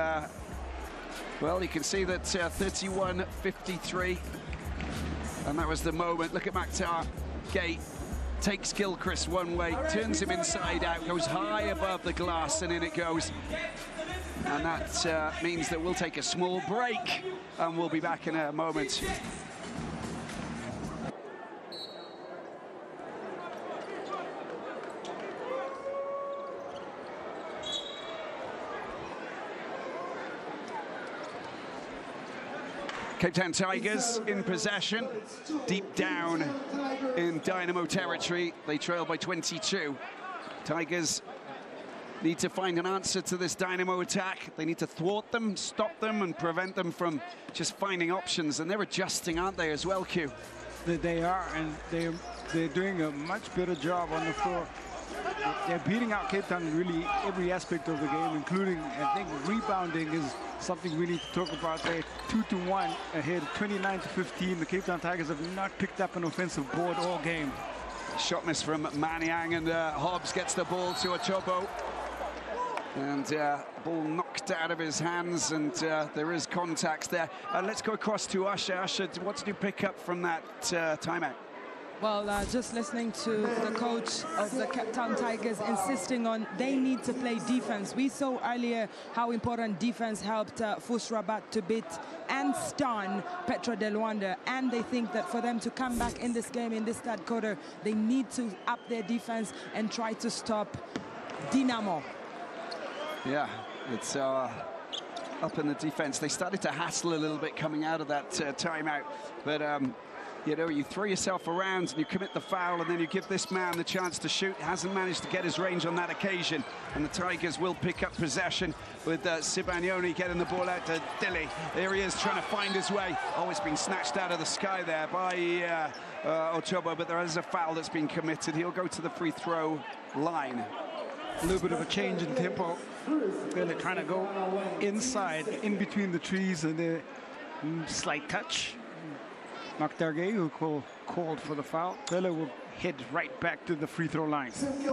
well, you can see that 31-53, and that was the moment. Look at Maktar Gueye, takes Gilchrist one way, turns him inside out, goes high above the glass, and in it goes. And that means that we'll take a small break, and we'll be back in a moment. Cape Town Tigers in possession, deep down in Dynamo territory. They trail by 22. Tigers need to find an answer to this Dynamo attack. They need to thwart them, stop them, and prevent them from just finding options. And they're adjusting, aren't they, as well, Q? They are, and they're doing a much better job on the floor. They're beating out Cape Town in really every aspect of the game, including, I think, rebounding is something we need to talk about. They're 2-1 ahead, 29-15. The Cape Town Tigers have not picked up an offensive board all game. Shot miss from Maniang, and Hobbs gets the ball to Ochobo. And ball knocked out of his hands, and there is contact there. Let's go across to Usher. Usher, what did you pick up from that timeout? Well, just listening to the coach of the Cape Town Tigers insisting on they need to play defense. We saw earlier how important defense helped FUS Rabat to beat and stun Petro de Luanda, and they think that for them to come back in this game, in this third quarter, they need to up their defense and try to stop Dynamo. Yeah, it's up in the defense. They started to hassle a little bit coming out of that timeout, but you know, you throw yourself around and you commit the foul, and then you give this man the chance to shoot. Hasn't managed to get his range on that occasion, and the Tigers will pick up possession with Sibanyoni getting the ball out to Dilly. There he is, trying to find his way. Oh, it's been snatched out of the sky there by Ochobo, but there is a foul that's been committed. He'll go to the free throw line. A little bit of a change in tempo. They're trying to go inside, in between the trees, and the slight touch. Maktarge, who called for the foul. Bella will head right back to the free throw line. On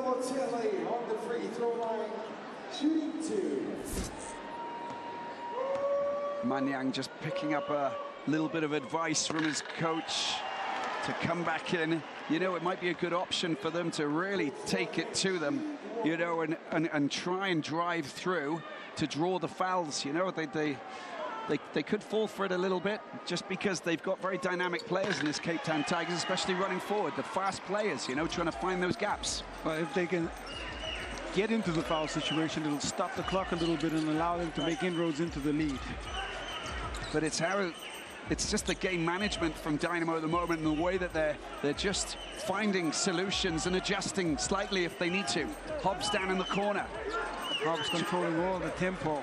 the free throw line, shooting 2. Maniang just picking up a little bit of advice from his coach to come back in. You know, it might be a good option for them to really take it to them, you know, and try and drive through to draw the fouls. You know, they could fall for it a little bit, just because they've got very dynamic players in this Cape Town Tigers, especially running forward. The fast players, you know, trying to find those gaps. Well, if they can get into the foul situation, it'll stop the clock a little bit and allow them to make inroads into the lead. But it's just the game management from Dynamo at the moment, and the way that they're just finding solutions and adjusting slightly if they need to. Hobbs down in the corner. Hobbs controlling all the tempo.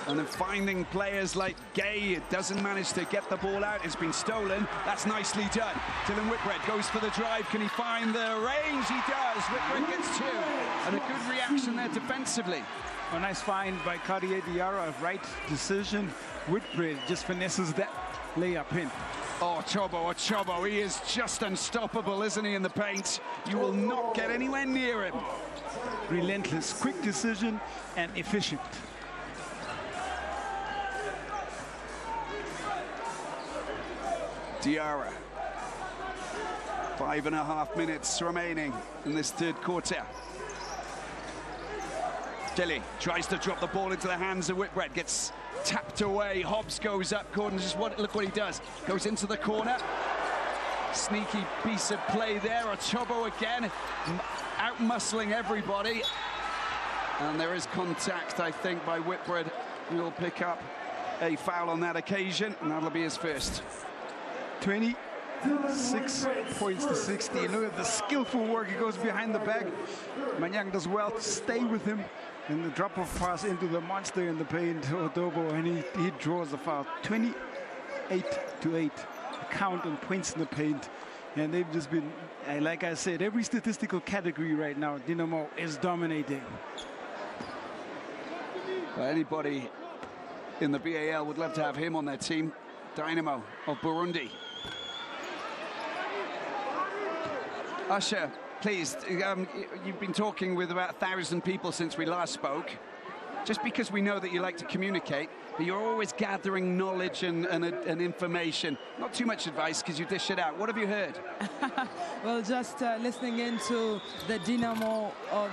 And then finding players like Gay. Doesn't manage to get the ball out. It's been stolen. That's nicely done. Dylan Whitbread goes for the drive. Can he find the range? He does. Whitbread gets 2. And a good reaction there defensively. A nice find by Cartier Diarra. Right decision. Whitbread just finesses that layup in. Oh, Ochobo. He is just unstoppable, isn't he, in the paint? You will not get anywhere near him. Relentless, quick decision, and efficient. Diarra. 5.5 minutes remaining in this third quarter. Dilly tries to drop the ball into the hands of Whitbread, gets tapped away. Hobbs goes up. Gordon, look what he does. Goes into the corner. Sneaky piece of play there. Ochobo again, out-muscling everybody. And there is contact, I think, by Whitbread. He will pick up a foul on that occasion, and that'll be his first. 26 points to 16. Look at the skillful work. He goes behind the back. Maniang does well to stay with him. And the drop-off pass into the monster in the paint, Odobo, and he draws the foul. 28-8. Count on points in the paint. And they've just been, like I said, every statistical category right now, Dynamo is dominating. Anybody in the BAL would love to have him on their team. Dynamo of Burundi. Usher, please, you've been talking with about 1,000 people since we last spoke. Just because we know that you like to communicate, but you're always gathering knowledge and information. Not too much advice, because you dish it out. What have you heard? Well, just listening into the Dynamo of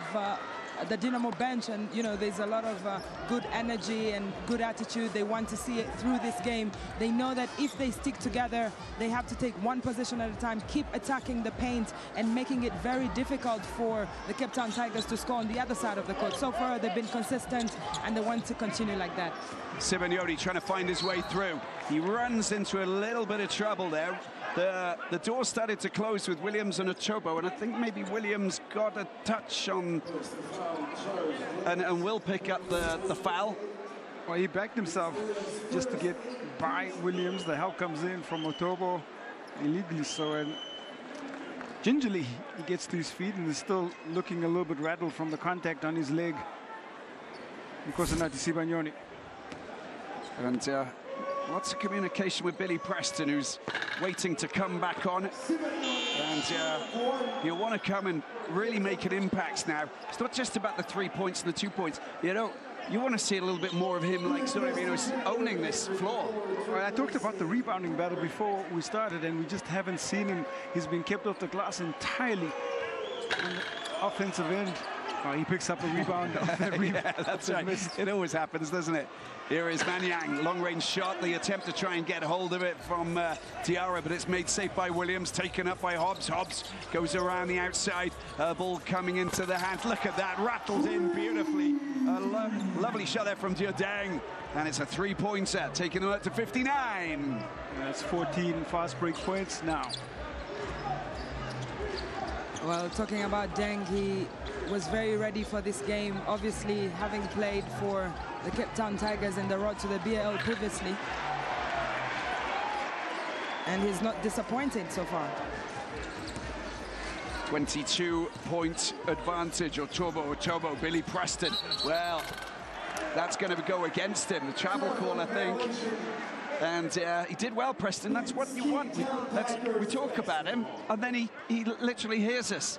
the Dynamo bench, and you know, there's a lot of good energy and good attitude. They want to see it through this game. They know that if they stick together, they have to take one possession at a time, keep attacking the paint and making it very difficult for the Cape Town Tigers to score on the other side of the court. So far, they've been consistent, and they want to continue like that. Sibanyoni trying to find his way through. He runs into a little bit of trouble there. The door started to close with Williams and Otobo, and I think maybe Williams got a touch on and will pick up the foul. Well, he backed himself just to get by Williams. The help comes in from Otobo, illegally so, and gingerly he gets to his feet and is still looking a little bit rattled from the contact on his leg. Because of Sibagnoni. And lots of communication with Billy Preston, who's waiting to come back on. And he'll want to come and really make an impact now. It's not just about the 3 points and the 2 points. You know, you want to see a little bit more of him, like sort of, you know, owning this floor. Well, I talked about the rebounding battle before we started, and we just haven't seen him. He's been kept off the glass entirely on the offensive end. Oh, he picks up a rebound. Yeah, that's right. It always happens, doesn't it? Here is Manyang, long-range shot. The attempt to try and get hold of it from Diarra, but it's made safe by Williams, taken up by Hobbs. Hobbs goes around the outside. Ball coming into the hand. Look at that, rattled in beautifully. A lovely shot there from Diodeng. And it's a three-pointer, taking them up to 59. That's 14 fast break points now. Well, talking about Deng, he was very ready for this game, obviously having played for the Cape Town Tigers in the road to the BAL previously. And he's not disappointed so far. 22-point advantage. Otobo, Billy Preston. Well, that's going to go against him. The travel call, I think. And he did well, Preston. That's what you want. We talk about him, and then he literally hears us.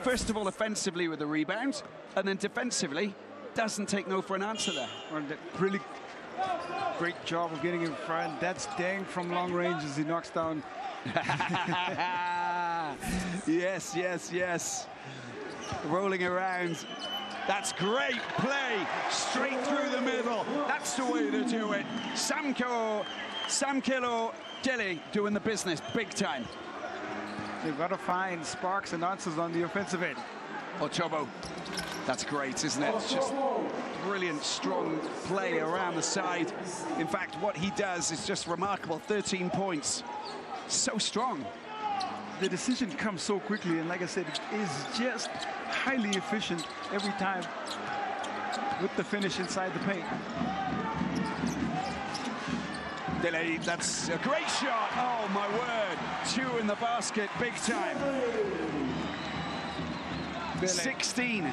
First of all, offensively with the rebound, and then defensively, doesn't take no for an answer there. Well, really great job of getting in front. That's Deng from long range as he knocks down. Yes. Rolling around. That's great play, straight through the middle. That's the way to do it. Samkelo Delhi doing the business big time. They've got to find sparks and answers on the offensive end. Otobo, that's great, isn't it? It's just brilliant, strong play around the side. In fact, what he does is just remarkable. 13 points, so strong. The decision comes so quickly, and like I said, it is just highly efficient every time with the finish inside the paint. Delay, that's a great shot. Oh my word, 2 in the basket, big time. 16.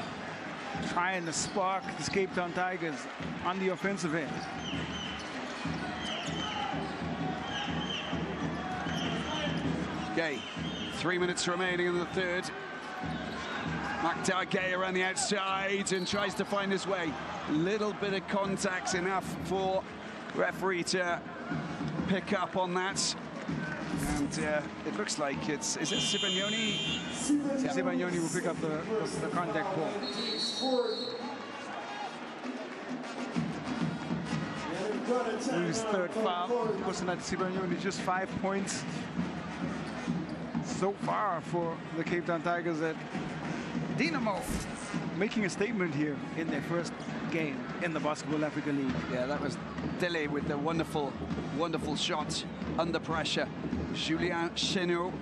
Trying to spark the Cape Town Tigers on the offensive end. Gay, 3 minutes remaining in the third. Maktar Gay around the outside and tries to find his way. Little bit of contact enough for referee to pick up on that. And it looks like is it Sibagnoni? Sibagnoni will pick up the contact ball. His third foul. Kosanat Sibagnoni, just 5 points so far for the Cape Town Tigers at Dynamo, making a statement here in their first game in the BAL-Africa League. Yeah, that was Dele with the wonderful shot under pressure. Julien Chenot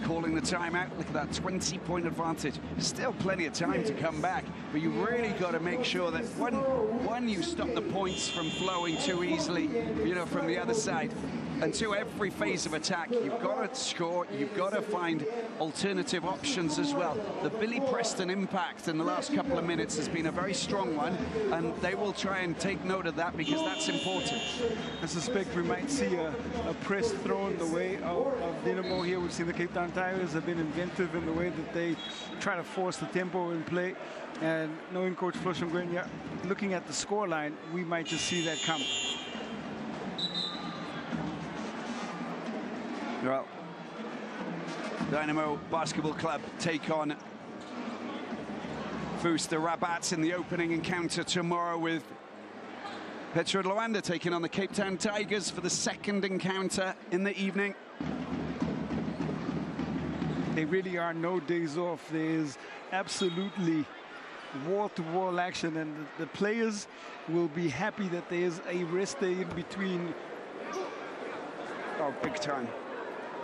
calling the timeout. Look at that 20-point advantage. Still plenty of time to come back, but you really got to make sure that one, you stop the points from flowing too easily, you know, from the other side. And two, every phase of attack, you've got to score, you've got to find alternative options as well. The Billy Preston impact in the last couple of minutes has been a very strong one, and they will try and take note of that because that's important. I suspect we might see a press thrown the way of Dynamo here. We've seen the Cape Town Tigers have been inventive in the way that they try to force the tempo in play. And knowing Coach Floshongwenya, looking at the scoreline, we might just see that come. Well, Dynamo Basketball Club take on Fuster Rabat in the opening encounter tomorrow, with Petro Rwanda taking on the Cape Town Tigers for the second encounter in the evening. They really are no days off. There's absolutely wall-to-wall action, and the players will be happy that there's a rest day in between. Oh, big time.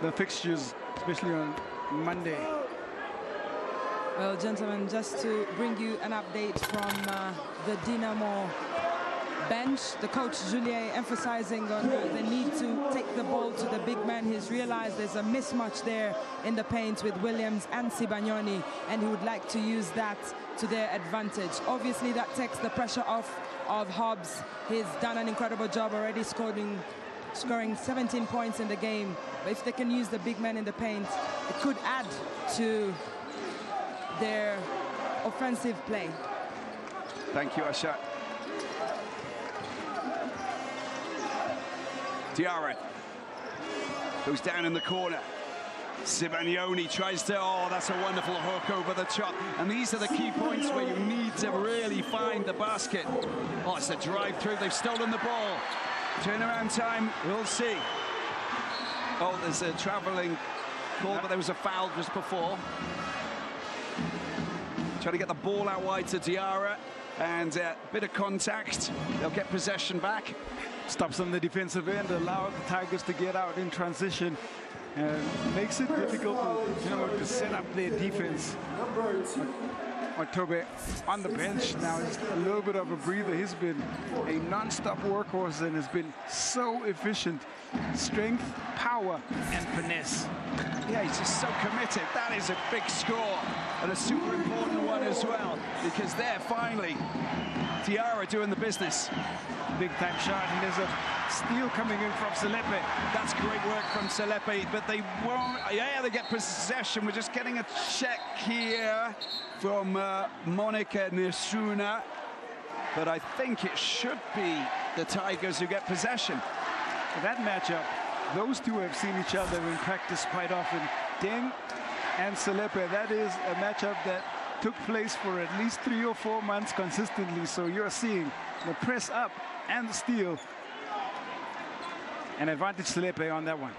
the fixtures, especially on Monday. Well, gentlemen, just to bring you an update from the Dynamo bench, the coach Julien emphasizing on the need to take the ball to the big man. He's realized there's a mismatch there in the paint with Williams and Sibagnoni, and he would like to use that to their advantage. Obviously, that takes the pressure off of Hobbs. He's done an incredible job already scoring 17 points in the game. But if they can use the big man in the paint, it could add to their offensive play. Thank you, Asha. Diarra goes down in the corner. Sibagnoni tries to, oh, that's a wonderful hook over the top. And these are the key points where you need to really find the basket. Oh, it's a drive through. They've stolen the ball. Turnaround time, we'll see. Oh, there's a traveling call, but there was a foul just before. Trying to get the ball out wide to Diarra, and a bit of contact. They'll get possession back. Stops on the defensive end, allow the Tigers to get out in transition, and makes it difficult for to set up their defense. Otobe on the bench now is a little bit of a breather. He's been a non-stop workhorse and has been so efficient. Strength, power, and finesse. Yeah, he's just so committed. That is a big score, and a super important one as well, because they're finally Diarra doing the business. Big time shot, and there's a steal coming in from Selepe. That's great work from Selepe, but they won't. Yeah, they get possession. We're just getting a check here from Monica Nesuna, but I think it should be the Tigers who get possession. That matchup, those two have seen each other in practice quite often. Deng and Selepe, that is a matchup that took place for at least 3 or 4 months consistently. So you're seeing the press up and the steal. An advantage Selepe on that one.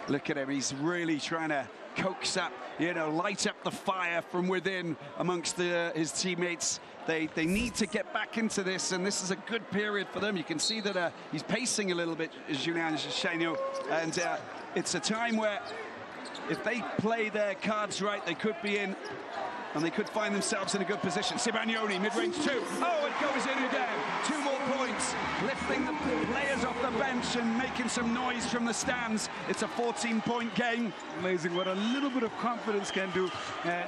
Look at him, he's really trying to coax up, you know, light up the fire from within amongst his teammates. They need to get back into this, and this is a good period for them. You can see that he's pacing a little bit, Julien Chaigneau, and it's a time where if they play their cards right, they could be in, and they could find themselves in a good position. Sibagnoni, mid-range 2. Oh, it goes in again. 2 more points, lifting the players off the bench and making some noise from the stands. It's a 14-point game. Amazing what a little bit of confidence can do,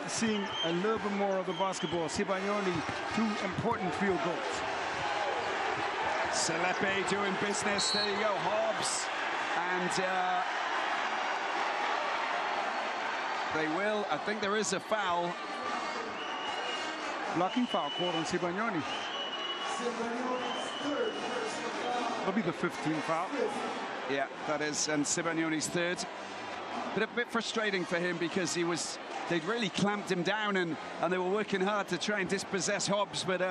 seeing a little bit more of the basketball. Sibagnoni, 2 important field goals. Selepe doing business. There you go, Hobbs. And they will, I think there is a foul. Blocking foul called on Sibagnoni. That'll be the 15th foul. Yeah, that is, and Sibagnoni's third. But a bit frustrating for him because they'd really clamped him down, and they were working hard to try and dispossess Hobbs, but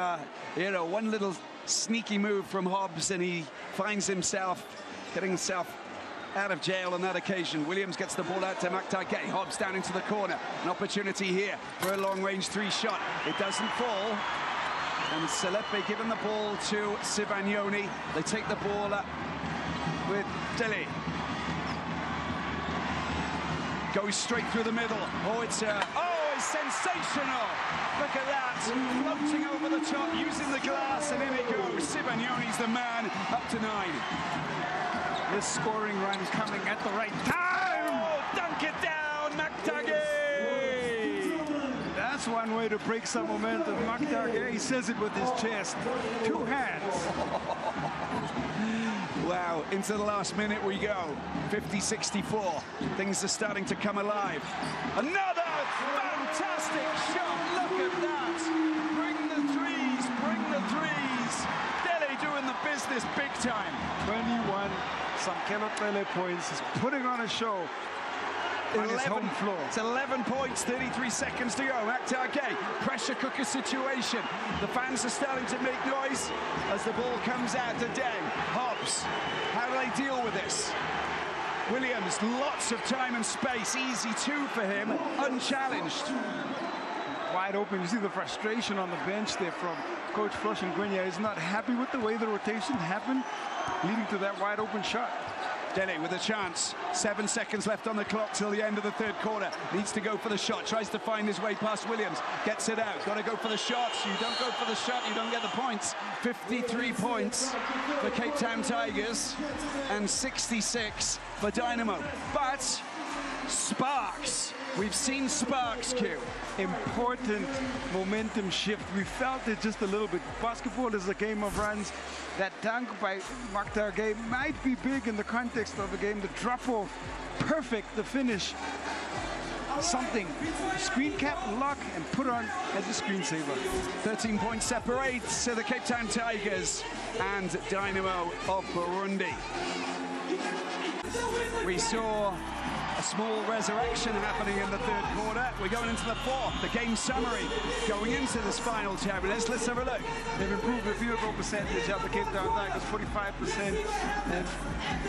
you know, one little sneaky move from Hobbs and he finds himself getting himself out of jail on that occasion. Williams gets the ball out to Maktar Gay. Hobbs down into the corner. An opportunity here for a long-range 3 shot. It doesn't fall. And Selepe giving the ball to Sibagnoni. They take the ball up with Dele. Goes straight through the middle. Oh, it's sensational. Look at that. Floating over the top, using the glass, and in it goes. Sibagnoni's the man, up to 9. This scoring run coming at the right time. Oh, dunk it down, Maktar Gay. That's one way to break some momentum. Maktar Gay says it with his chest. 2 hands. Wow, into the last minute we go. 50-64. Things are starting to come alive. Another fantastic shot. Look at that. Bring the threes, bring the threes. Dele doing the business big time. 21 Samkelo points. He's putting on a show on his home floor. It's 11 points, 33 seconds to go. Maktar Gay, pressure cooker situation. The fans are starting to make noise as the ball comes out to Deng. Hobbs, how do they deal with this? Williams, lots of time and space. Easy 2 for him, unchallenged. Wide open. You see the frustration on the bench there from Coach Floshin Gwenya. He's not happy with the way the rotation happened, leading to that wide open shot. Dele with a chance. 7 seconds left on the clock till the end of the third quarter. Needs to go for the shot. Tries to find his way past Williams. Gets it out. Got to go for the shots. You don't go for the shot, you don't get the points. 53 points for Cape Town Tigers and 66 for Dynamo. But sparks. We've seen sparks, Q. Important momentum shift. We felt it just a little bit. Basketball is a game of runs. That dunk by Mokhtar Gay might be big in the context of the game. The drop-off, perfect, the finish. Something. Screen cap, lock, and put on as a screensaver. 13 points separates the Cape Town Tigers and Dynamo of Burundi. We saw a small resurrection happening in the third quarter. We're going into the fourth. The game summary going into this final 10 minutes. Let's have a look. They've improved the field goal percentage of the Cape Town Tigers, 45%. And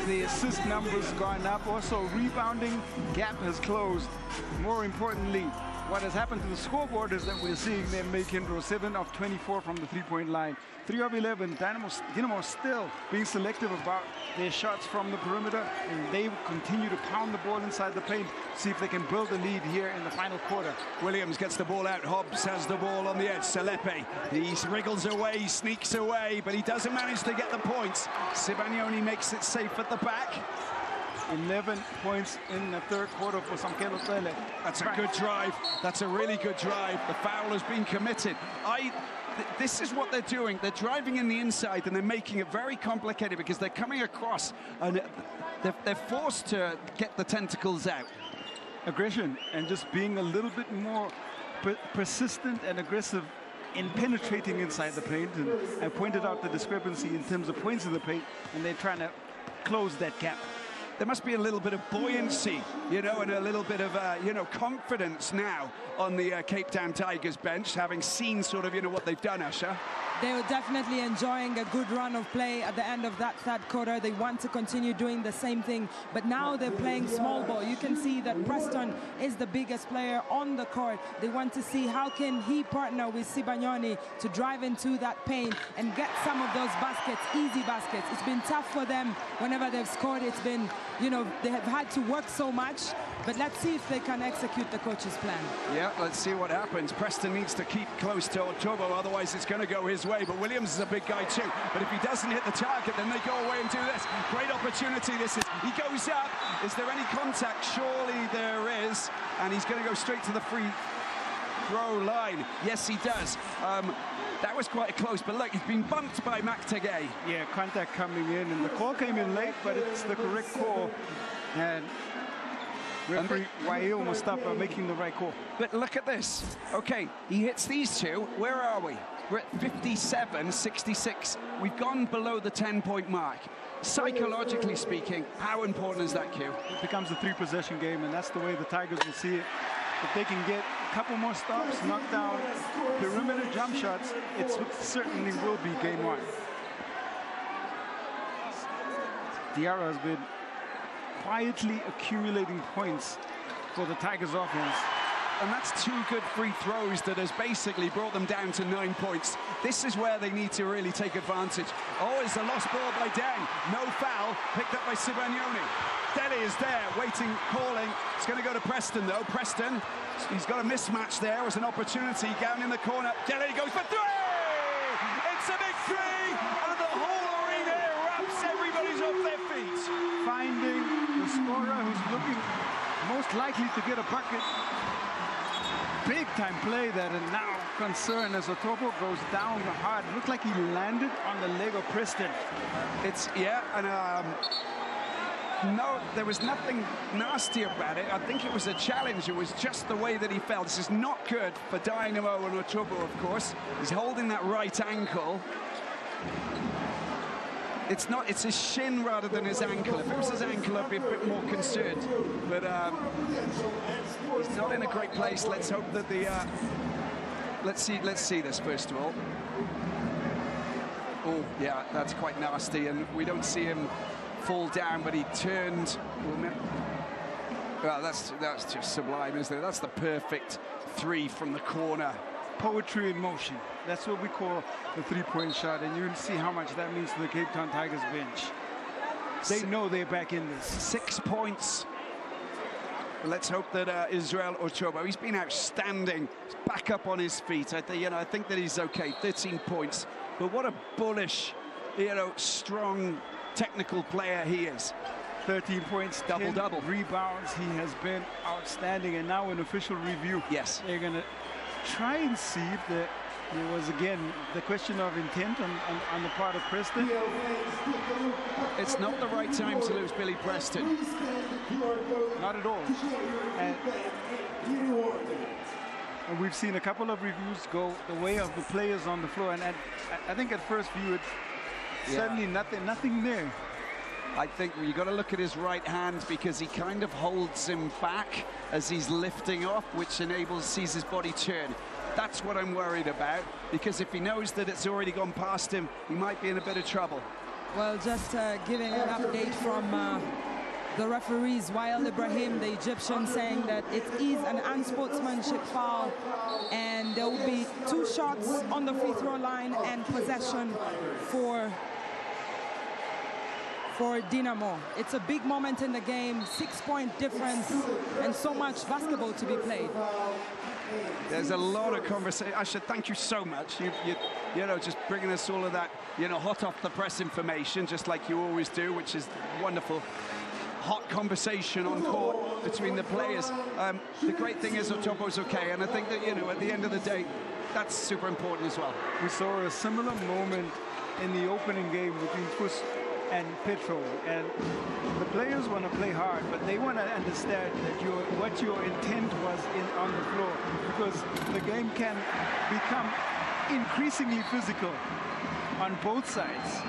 the assist numbers gone up. Also, rebounding gap has closed. More importantly, what has happened to the scoreboard is that we're seeing them make inroads. 7 of 24 from the three-point line. 3 of 11. Dynamo still being selective about their shots from the perimeter, and they continue to pound the ball inside the paint, see if they can build a lead here in the final quarter. Williams gets the ball out. Hobbs has the ball on the edge. Selepe, he wriggles away, sneaks away, but he doesn't manage to get the points. Sibagnoni makes it safe at the back. 11 points in the third quarter for Samkelo Tele. That's a good drive. That's a really good drive. The foul has been committed. This is what they're doing. They're driving in the inside and they're making it very complicated because they're coming across and they're forced to get the tentacles out. Aggression and just being a little bit more persistent and aggressive in penetrating inside the paint. And I pointed out the discrepancy in terms of points in the paint, and they're trying to close that gap. There must be a little bit of buoyancy, you know, and a little bit of, you know, confidence now on the Cape Town Tigers bench, having seen sort of, you know, what they've done, Asha. They were definitely enjoying a good run of play at the end of that third quarter. They want to continue doing the same thing, but now they're playing small ball. You can see that Preston is the biggest player on the court. They want to see how can he partner with Sibagnoni to drive into that paint and get some of those baskets, easy baskets. It's been tough for them whenever they've scored. It's been, you know, they have had to work so much, but let's see if they can execute the coach's plan. Yeah, let's see what happens. Preston needs to keep close to Otobo, otherwise it's going to go his way. But Williams is a big guy too. But if he doesn't hit the target, then they go away and do this. Great opportunity this is. He goes up. Is there any contact? Surely there is. And he's going to go straight to the free throw line. Yes, he does. That was quite close, but look, he's been bumped by Maktagay. Yeah, contact coming in, and the call came in late, but it's the correct call. And referee Wael Mustafa making the right call. But look at this. Okay, he hits these two. Where are we? We're at 57-66. We've gone below the 10-point mark. Psychologically speaking, how important is that, Q? It becomes a 3-possession game, and that's the way the Tigers will see it. If they can get a couple more stops, knock down perimeter jump shots, it certainly will be game on. Diarra has been quietly accumulating points for the Tigers offense. And that's 2 good free throws that has basically brought them down to 9 points. This is where they need to really take advantage. Oh, it's a lost ball by Deng. No foul, picked up by Sibagnoni. Dele is there, waiting, calling. It's going to go to Preston, though. Preston, he's got a mismatch there. It was an opportunity down in the corner. Dele goes for 3! It's a big 3! And the whole arena erupts. Everybody's off their feet. Finding the scorer who's looking most likely to get a bucket. Big time play that, and now concern as Otobo goes down hard. It looked like he landed on the leg of Preston. It's, yeah, and no, there was nothing nasty about it. I think it was a challenge. It was just the way that he fell. This is not good for Dynamo and Otobo, of course. He's holding that right ankle. It's not, it's his shin rather than his ankle. If it was his ankle, I'd be a bit more concerned. But he's not in a great place. Let's hope that the, let's see this first of all. Oh, yeah, that's quite nasty. And we don't see him fall down, but he turned. Well, that's just sublime, isn't it? That's the perfect 3 from the corner. Poetry in motion. That's what we call the 3-point shot, and you can see how much that means to the Cape Town Tigers bench. They know they're back in this. 6 points. Let's hope that Israel Ochobo, he's been outstanding. He's back up on his feet. I think that he's okay. 13 points. But what a bullish, strong, technical player he is. 13 points, double-double. Rebounds. He has been outstanding. And now in official review, yes, they're going to try and see if there was, again, the question of intent on the part of Preston. It's not the right time to lose Billy Preston. Not at all. And we've seen a couple of reviews go the way of the players on the floor. And I think at first view, certainly nothing there. I think you've got to look at his right hand because he kind of holds him back as he's lifting off, which sees his body turn. That's what I'm worried about, because if he knows that it's already gone past him, he might be in a bit of trouble. Well, just giving an update from the referees, Wael Ibrahim, the Egyptian, saying that it is an unsportsmanship foul, and there will be 2 shots on the free throw line and possession for Dynamo. It's a big moment in the game, 6-point difference, and so much basketball to be played. There's a lot of conversation. Asha, thank you so much. Just bringing us all of that, hot off the press information, just like you always do, which is wonderful. Hot conversation on court between the players. The great thing is Ochobo's okay, and I think that, at the end of the day, that's super important as well. We saw a similar moment in the opening game between Pus and Petro, and the players want to play hard, but they want to understand that what your intent was on the floor, because the game can become increasingly physical on both sides,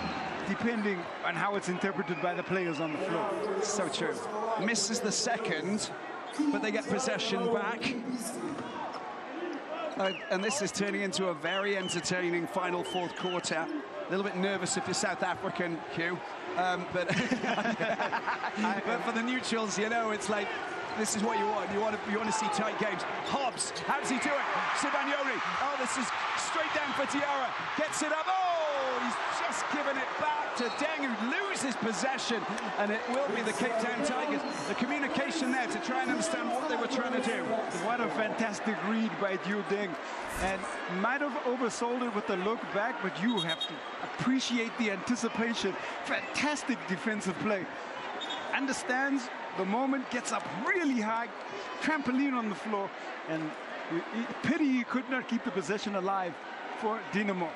depending on how it's interpreted by the players on the floor. So true. Misses the second, but they get possession back. And this is turning into a very entertaining final fourth quarter. A little bit nervous if you're South African, Q. But for the neutrals, it's like, this is what you want. You want to see tight games. Hobbs, how's he doing? Sibanyoni. Oh, this is straight down for Diarra. Gets it up. Oh, he's just given it back to Deng, who loses possession. And it will be the Cape Town Tigers. The communication there to try and understand what they were trying to do. What a fantastic read by Diu Deng. And might have oversold it with the look back, but you have to appreciate the anticipation. Fantastic defensive play. Understands the moment, gets up really high, trampoline on the floor, and pity he could not keep the possession alive for Dynamo.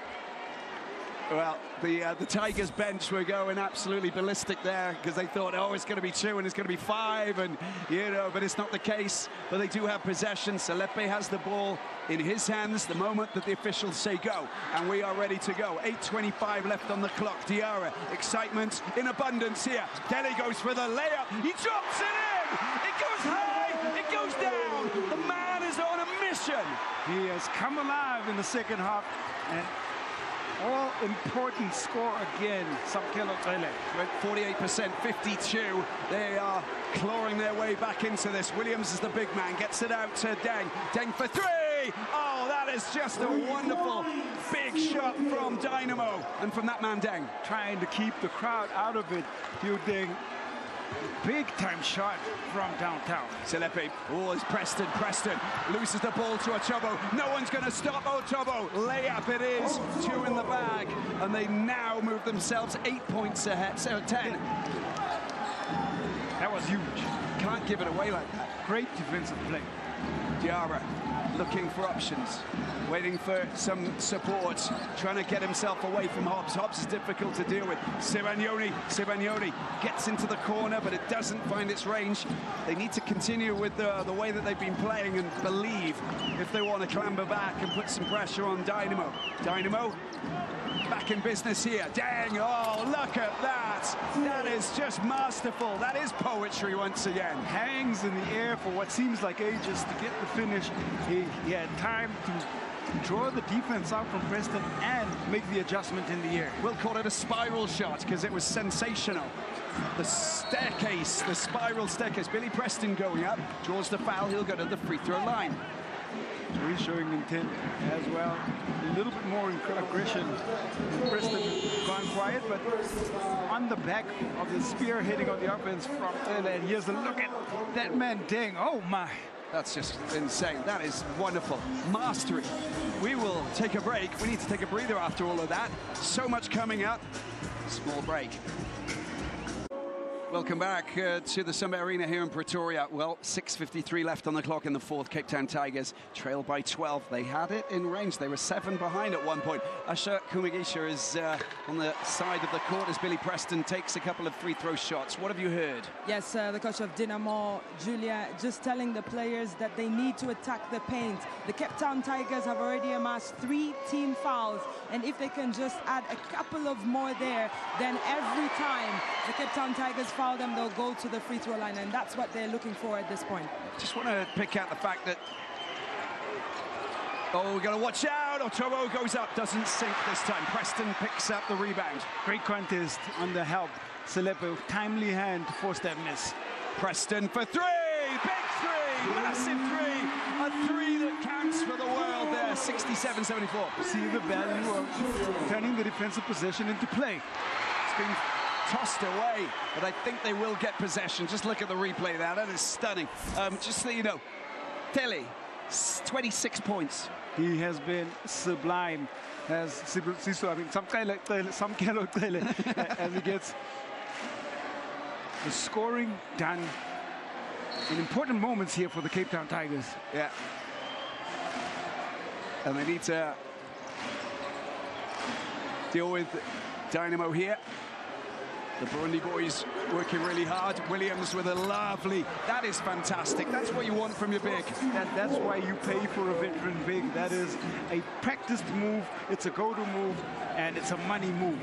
Well, the Tigers bench were going absolutely ballistic there because they thought, oh, it's going to be 2 and it's going to be 5, and but it's not the case. But they do have possession. Selepe has the ball in his hands the moment that the officials say go, and we are ready to go. 8:25 left on the clock. Diarra, excitement in abundance here. Kelly goes for the layup. He drops it in. It goes high. It goes down. The man is on a mission. He has come alive in the second half, and all-important score again, Samkelo Tele. 48%, 52. They are clawing their way back into this. Williams is the big man, gets it out to Deng. Deng for 3! Oh, that is just a wonderful big shot from Dynamo. And from that man, Deng. Trying to keep the crowd out of it. Diu Deng, big-time shot from downtown. Selepe, oh, it's Preston. Preston loses the ball to Ochobo. No one's going to stop Ochobo. Layup it is, 2 in the bag. And they now move themselves 8 points ahead, so 10. That was huge. Can't give it away like that. Great defensive play. Diarra looking for options, waiting for some support, trying to get himself away from Hobbs. Hobbs is difficult to deal with. Sibanyoni gets into the corner, but it doesn't find its range. They need to continue with the way that they've been playing and believe if they want to clamber back and put some pressure on Dynamo. Dynamo back in business here. Dang, oh, look at that. That is just masterful. That is poetry once again. Hangs in the air for what seems like ages to get the finish. He had time to draw the defense out from Preston and make the adjustment in the air. We'll call it a spiral shot because it was sensational. The staircase, the spiral staircase. Billy Preston going up, draws the foul. He'll go to the free throw line. He's showing intent as well. A little bit more aggression. Preston gone quiet, but on the back of the spearheading of the offense from Ahly. And here's a look at that man, Deng. Oh my. That's just insane. That is wonderful. Mastery. We will take a break. We need to take a breather after all of that. So much coming up. Small break. Welcome back to the Sunbet Arena here in Pretoria. Well, 6:53 left on the clock in the fourth. Cape Town Tigers trail by 12. They had it in range. They were 7 behind at one point. Usher Kumagisha is on the side of the court as Billy Preston takes a couple of free throw shots. What have you heard? Yes, the coach of Dynamo, Julia, just telling the players that they need to attack the paint. The Cape Town Tigers have already amassed 3 team fouls, and if they can just add a couple of more there, then every time the Cape Town Tigers foul them, they'll go to the free throw line, and that's what they're looking for at this point. Just want to pick out the fact that, oh, we've got to watch out. Otobo goes up, doesn't sink this time. Preston picks up the rebound. Great contest on the help. Selepe, timely hand to force that miss. Preston for 3, big 3, massive 3, a 3 that counts for the world there, 67-74. See the value of turning the defensive possession into play. It's been tossed away, but I think they will get possession. Just look at the replay there. That is stunning. Just so you know, Tele, 26 points. He has been sublime. As some kind of Tele, as he gets the scoring done in important moments here for the Cape Town Tigers. Yeah. And they need to deal with Dynamo here. The Burundi boys working really hard. Williams with a lovely, that is fantastic. That's what you want from your big. That's why you pay for a veteran big. That is a practiced move, it's a go-to move, and it's a money move.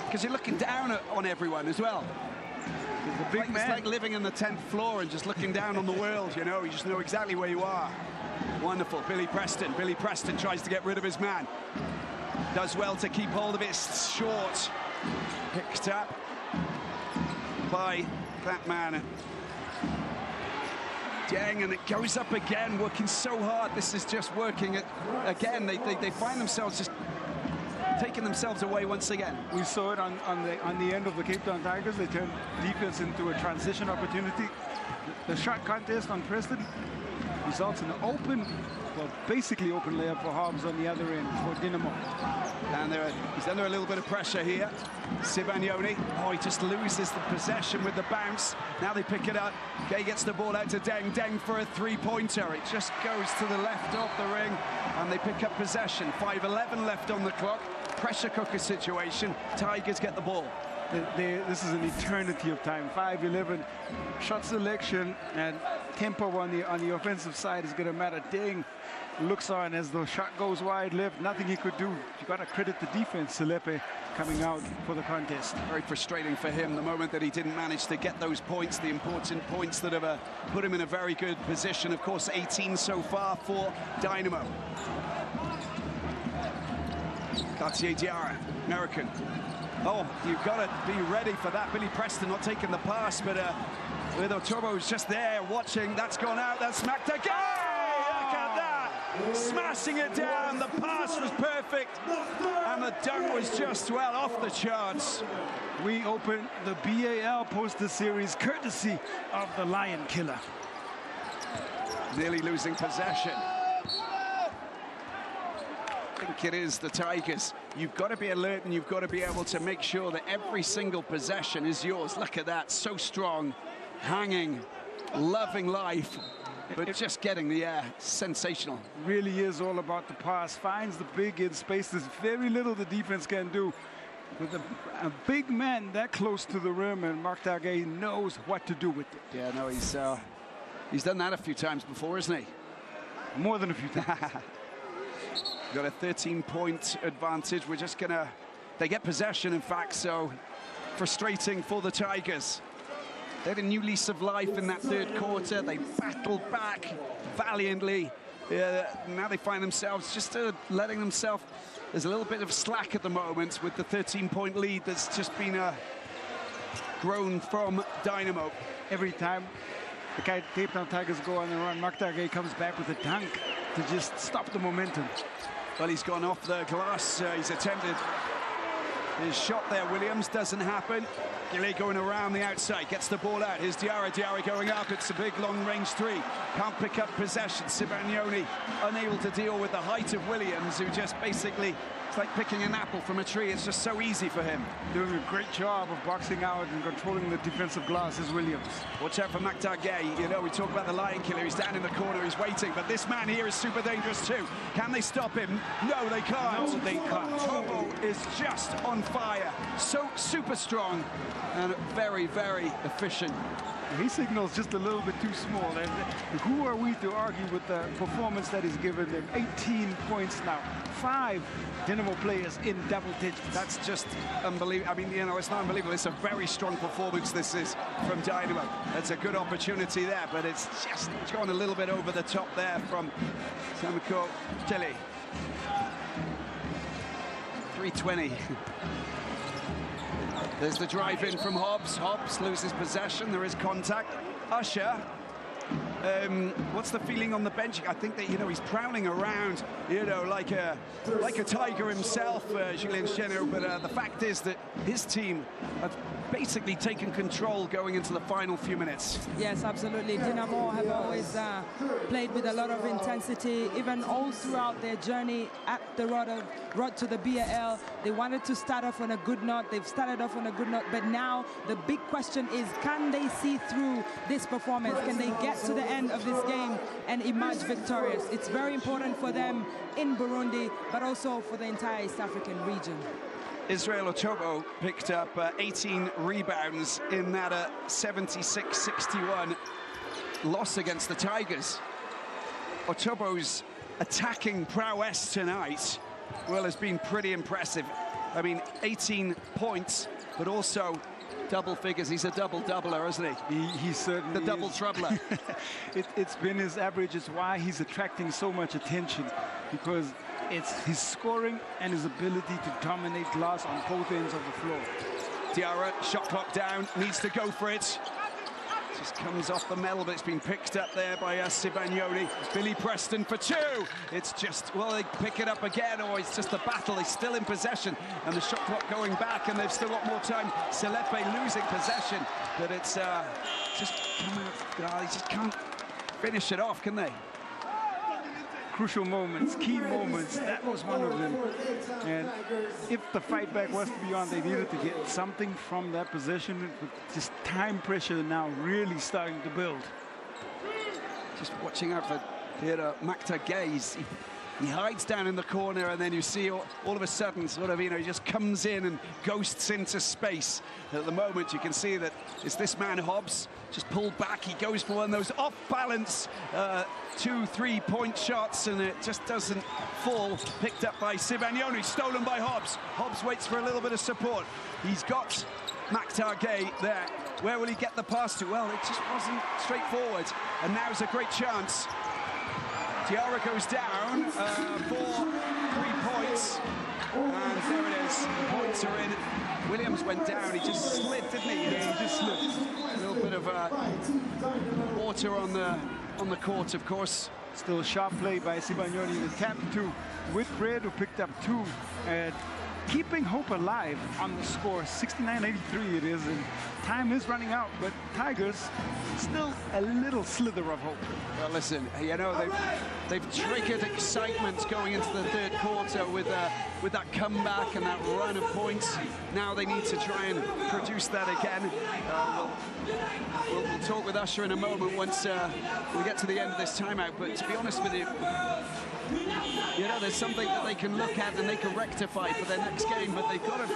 Because you're looking down on everyone as well. The big man. It's like living on the 10th floor and just looking down on the world, you know. You just know exactly where you are. Wonderful, Billy Preston. Billy Preston tries to get rid of his man. Does well to keep hold of it, short. Picked up by that man. Deng, and it goes up again, working so hard. This is just working again. They find themselves just taking themselves away once again. We saw it on the end of the Cape Town Tigers. They turned defense into a transition opportunity. The shot contest on Preston results in an open, well, basically open layup for Hobbs on the other end for Dynamo. And he's under a little bit of pressure here. Sibanyoni, oh, he just loses the possession with the bounce. Now they pick it up. Gay gets the ball out to Deng. Deng for a 3-pointer. It just goes to the left of the ring, and they pick up possession. 5:11 left on the clock. Pressure cooker situation. Tigers get the ball. This is an eternity of time. 5:11. Shot selection and tempo on the offensive side is going to matter. Deng looks on as the shot goes wide left. Nothing he could do. You got to credit the defense. Selepe coming out for the contest. Very frustrating for him the moment that he didn't manage to get those points, the important points that have put him in a very good position. Of course, 18 so far for Dynamo. Cartier Diarra, American. Oh, you've got to be ready for that. Billy Preston not taking the pass, but with Otobo's just there watching. That's gone out. That's smacked again. Look at that. Smashing it down. The pass was perfect. And the dunk was just, well, off the charts. We open the BAL poster series courtesy of the Lion Killer. Nearly losing possession. I think it is the Tigers. You've got to be alert, and you've got to be able to make sure that every single possession is yours. Look at that, so strong, hanging, loving life, but just getting the air. Sensational. Really is all about the pass. Finds the big in space. There's very little the defense can do. With a big man that close to the rim, and Mark Targay knows what to do with it. Yeah, no, he's done that a few times before, isn't he? More than a few times. Got a 13-point advantage. We're just gonna, they get possession, in fact, so frustrating for the Tigers. They had a new lease of life in that third quarter. They battled back valiantly. Now they find themselves just letting themselves, there's a little bit of slack at the moment with the 13-point lead that's just been grown from Dynamo. Every time the Cape Town Tigers go on the run. Maktar Gueye comes back with a dunk to just stop the momentum. Well, he's gone off the glass. He's attempted his shot there. Williams, doesn't happen. Gilly going around the outside, gets the ball out. Here's Diarra going up. It's a big long-range three. Can't pick up possession. Sibagnoni unable to deal with the height of Williams, who just basically, it's like picking an apple from a tree. It's just so easy for him. Doing a great job of boxing out and controlling the defensive glass is Williams. Watch out for Maktar Gueye. You know, we talk about the lion killer. He's down in the corner, he's waiting. But this man here is super dangerous too. Can they stop him? No, they can't. No, they can't. Tobo is just on fire. So super strong and very, very efficient. He signals just a little bit too small. And who are we to argue with the performance that he's given them? 18 points now. 5 Dynamo players in double digits. That's just unbelievable. I mean, you know, it's not unbelievable. It's a very strong performance this is from Dynamo. That's a good opportunity there, but it's just gone a little bit over the top there from Samiko Jelly. 3:20. There's the drive in from Hobbs. Hobbs loses possession. There is contact. Usher. What's the feeling on the bench? I think that, you know, he's prowling around, you know, like a tiger himself, Julien Chenot. But the fact is that his team have basically taken control going into the final few minutes. Yes, absolutely. Dynamo have always played with a lot of intensity, even all throughout their journey at the road to the BAL. They wanted to start off on a good note. They've started off on a good note, but now the big question is, can they see through this performance? Can they get to the end of this game and emerge victorious? It's very important for them in Burundi, but also for the entire East African region. Israel Otobo picked up 18 rebounds in that 76-61 loss against the Tigers. Otobo's attacking prowess tonight, well, has been pretty impressive. I mean, 18 points, but also double figures. He's a double-doubler, isn't he? He certainly the double troubler. It's been his average. It's why he's attracting so much attention, because it's his scoring and his ability to dominate glass on both ends of the floor. Diarra, shot clock down, needs to go for it. Just comes off the medal, but it's been picked up there by Sibagnoni. Billy Preston for 2. It's just, well, they pick it up again, or it's just a battle. They're still in possession, and the shot clock going back, and they've still got more time. Selepe losing possession, but it's just coming up. They just can't finish it off, can they? Crucial moments, key moments, that was one of them. And if the fight back was to be on, they needed to get something from that position. With just time pressure now really starting to build. Just watching out for Maktar Gueye. He hides down in the corner, and then you see all of a sudden, sort of, you know, he just comes in and ghosts into space. At the moment, you can see that it's this man Hobbs, just pulled back. He goes for one of those off-balance 2-3 point shots, and it just doesn't fall. Picked up by Sibagnoni, stolen by Hobbs. Hobbs waits for a little bit of support. He's got Maktar Gueye there. Where will he get the pass to? Well, it just wasn't straightforward, and now's a great chance. Diarra goes down for 3 points, and there it is. The points are in. Williams went down. He just slid, didn't he? Yeah, he just slipped. A little bit of water on the court, of course. Still sharp play by Sibagnoni. The tap to Whitbread, who picked up 2. And keeping hope alive on the score. 69-83 it is, and time is running out, but Tigers still a little slither of hope. Well, listen, you know, they've triggered excitement going into the third quarter with that comeback and that run of points. Now they need to try and produce that again. We'll talk with Usher in a moment once we get to the end of this timeout, but to be honest with you, you know, there's something that they can look at and they can rectify for their next game, but they've got to.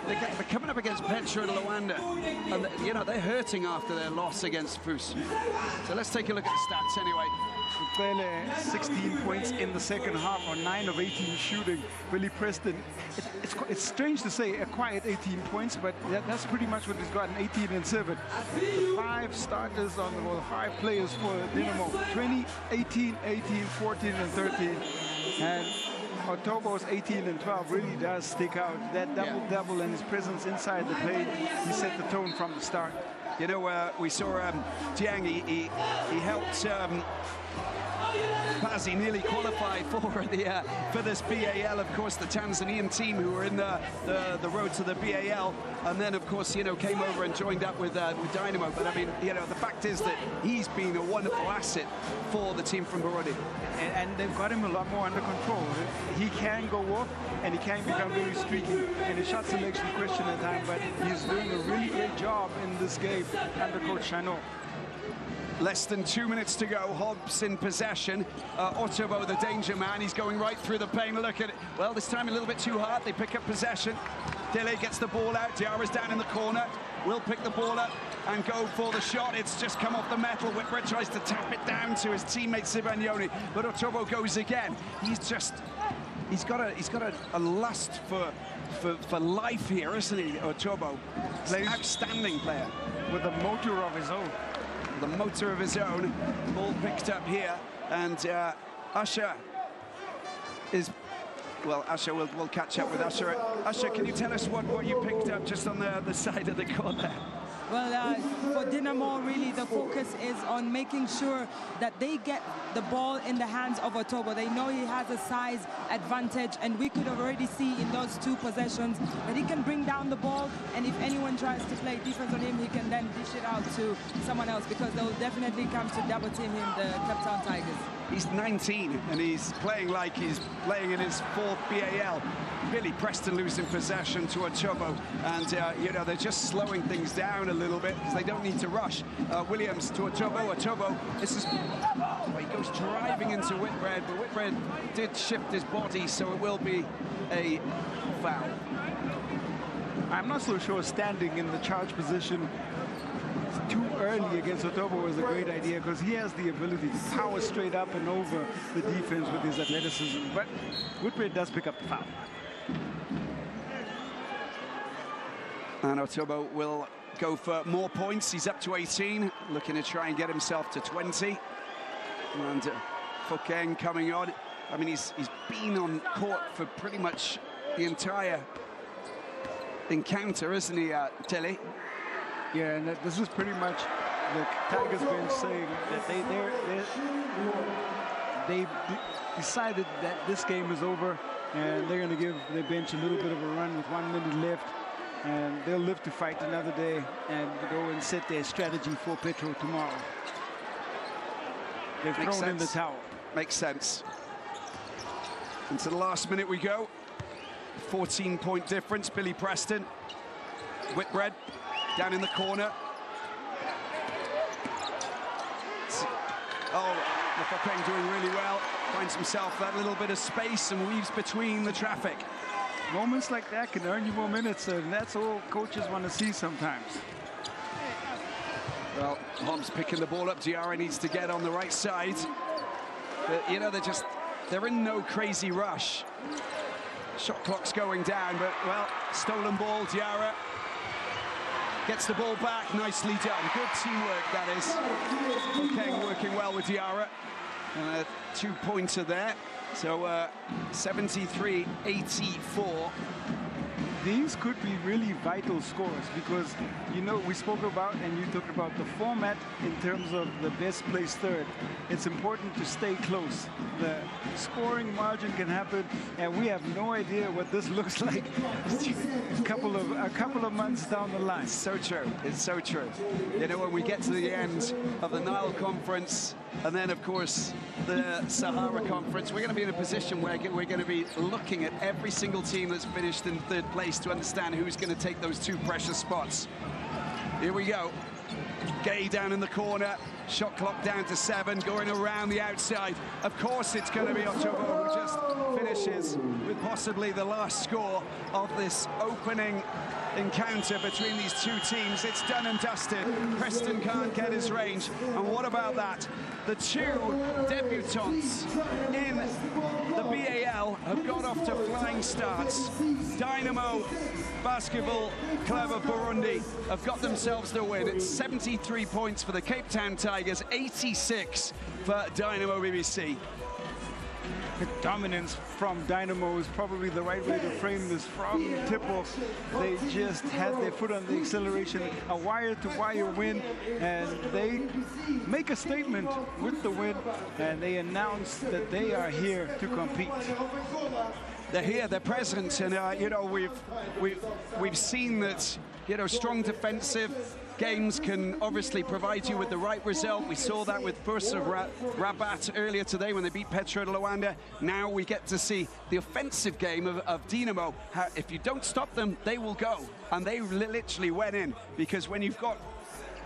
They're coming up against Petra and Rwanda, and you know, they're hurting after their loss against Fus. So let's take a look at the stats anyway. Pele, 16 points in the second half on 9 of 18 shooting. Billy Preston, it's strange to say a quiet 18 points, but that's pretty much what he's gotten, 18 and 7. The 5 starters on the, well, 5 players for Dynamo, 20, 18, 18, 14, and 13. And Otobo's 18 and 12 really does stick out. That double-double and his presence inside the paint, he set the tone from the start. You know, we saw Dieng, he helped Pazzi nearly qualified for this BAL, of course, the Tanzanian team who were in the road to the BAL, and then, of course, you know, came over and joined up with Dynamo. But I mean, you know, the fact is that he's been a wonderful asset for the team from Burundi. And they've got him a lot more under control. He can go off, and he can become very streaky in his shot selection question at time, but he's doing a really great job in this game under Coach Chano. Less than 2 minutes to go. Hobbs in possession. Otobo, the danger man, he's going right through the pain. Look at it. Well, this time a little bit too hard. They pick up possession. Dele gets the ball out. Diarra's down in the corner. Will pick the ball up and go for the shot. It's just come off the metal. Whitbread tries to tap it down to his teammate Sibanyoni, but Otobo goes again. He's got a lust for life here, isn't he, Otobo? He's an outstanding player with a motor of his own. The motor of his own. Ball picked up here, and Usher is, well, Usher, we'll catch up with Usher. Usher, can you tell us what you picked up just on the side of the court there? Well, for Dynamo, really, the focus is on making sure that they get the ball in the hands of Otobo. They know he has a size advantage, and we could already see in those two possessions that he can bring down the ball, and if anyone tries to play defense on him, he can then dish it out to someone else, because they'll definitely come to double team him, the Cape Town Tigers. He's 19, and he's playing like he's playing in his 4th BAL. Billy Preston losing possession to Otobo, and you know, they're just slowing things down a little bit because they don't need to rush. Williams to Otobo. Otobo, this is, he goes driving into Whitbread, but Whitbread did shift his body, so it will be a foul. I'm not so sure standing in the charge position too early against Otobo was a great idea, because he has the ability to power straight up and over the defense with his athleticism. But Whitbread does pick up the foul. And Otobo will go for more points. He's up to 18, looking to try and get himself to 20. And Fokeng coming on. I mean, he's been on court for pretty much the entire encounter, isn't he, Tilly? Yeah, and this is pretty much the Tigers bench saying that they decided that this game is over, and they're going to give their bench a little bit of a run with 1 minute left, and they'll live to fight another day and go and set their strategy for Petro tomorrow. They've thrown in the towel. Makes sense. Into the last minute we go. 14-point difference. Billy Preston, Whitbread down in the corner. Oh, Fokeng doing really well. Finds himself that little bit of space and weaves between the traffic. Moments like that can earn you more minutes, and that's all coaches want to see sometimes. Well, Hobbs picking the ball up. Diarra needs to get on the right side. But, you know, they're in no crazy rush. Shot clock's going down, but, well, stolen ball. Diarra gets the ball back. Nicely done. Good teamwork, that is. Fokeng working well with Diarra. And a 2-pointer there. So 73-84. These could be really vital scores, because, you know, we spoke about, and you talked about the format in terms of the best placed third. It's important to stay close. The scoring margin can happen, and we have no idea what this looks like a couple of months down the line. It's so true. It's so true. You know, when we get to the end of the Nile Conference, and then, of course, the Sahara Conference, we're going to be in a position where we're going to be looking at every single team that's finished in 3rd place to understand who's going to take those 2 precious spots. Here we go. Gay down in the corner. Shot clock down to 7, going around the outside. Of course, it's going to be Otobo who just finishes with possibly the last score of this opening encounter between these two teams. It's done and dusted. Preston can't get his range. And what about that? The 2 debutants in the BAL have got off to flying starts. Dynamo Basketball Club of Burundi have got themselves the win. It's 73 points for the Cape Town Tigers, 86 for Dynamo BBC. dominance from Dynamo is probably the right way to frame this. From tip-off, they just had their foot on the acceleration, a wire-to-wire win, and they make a statement with the win, and they announce that they are here to compete. They're here, they're present, and you know, we've seen that, you know, strong defensive games can obviously provide you with the right result. We saw that with Fusra Rabat earlier today when they beat Petro de Luanda. Now we get to see the offensive game of Dynamo. If you don't stop them, they will go, and they literally went in, because when you've got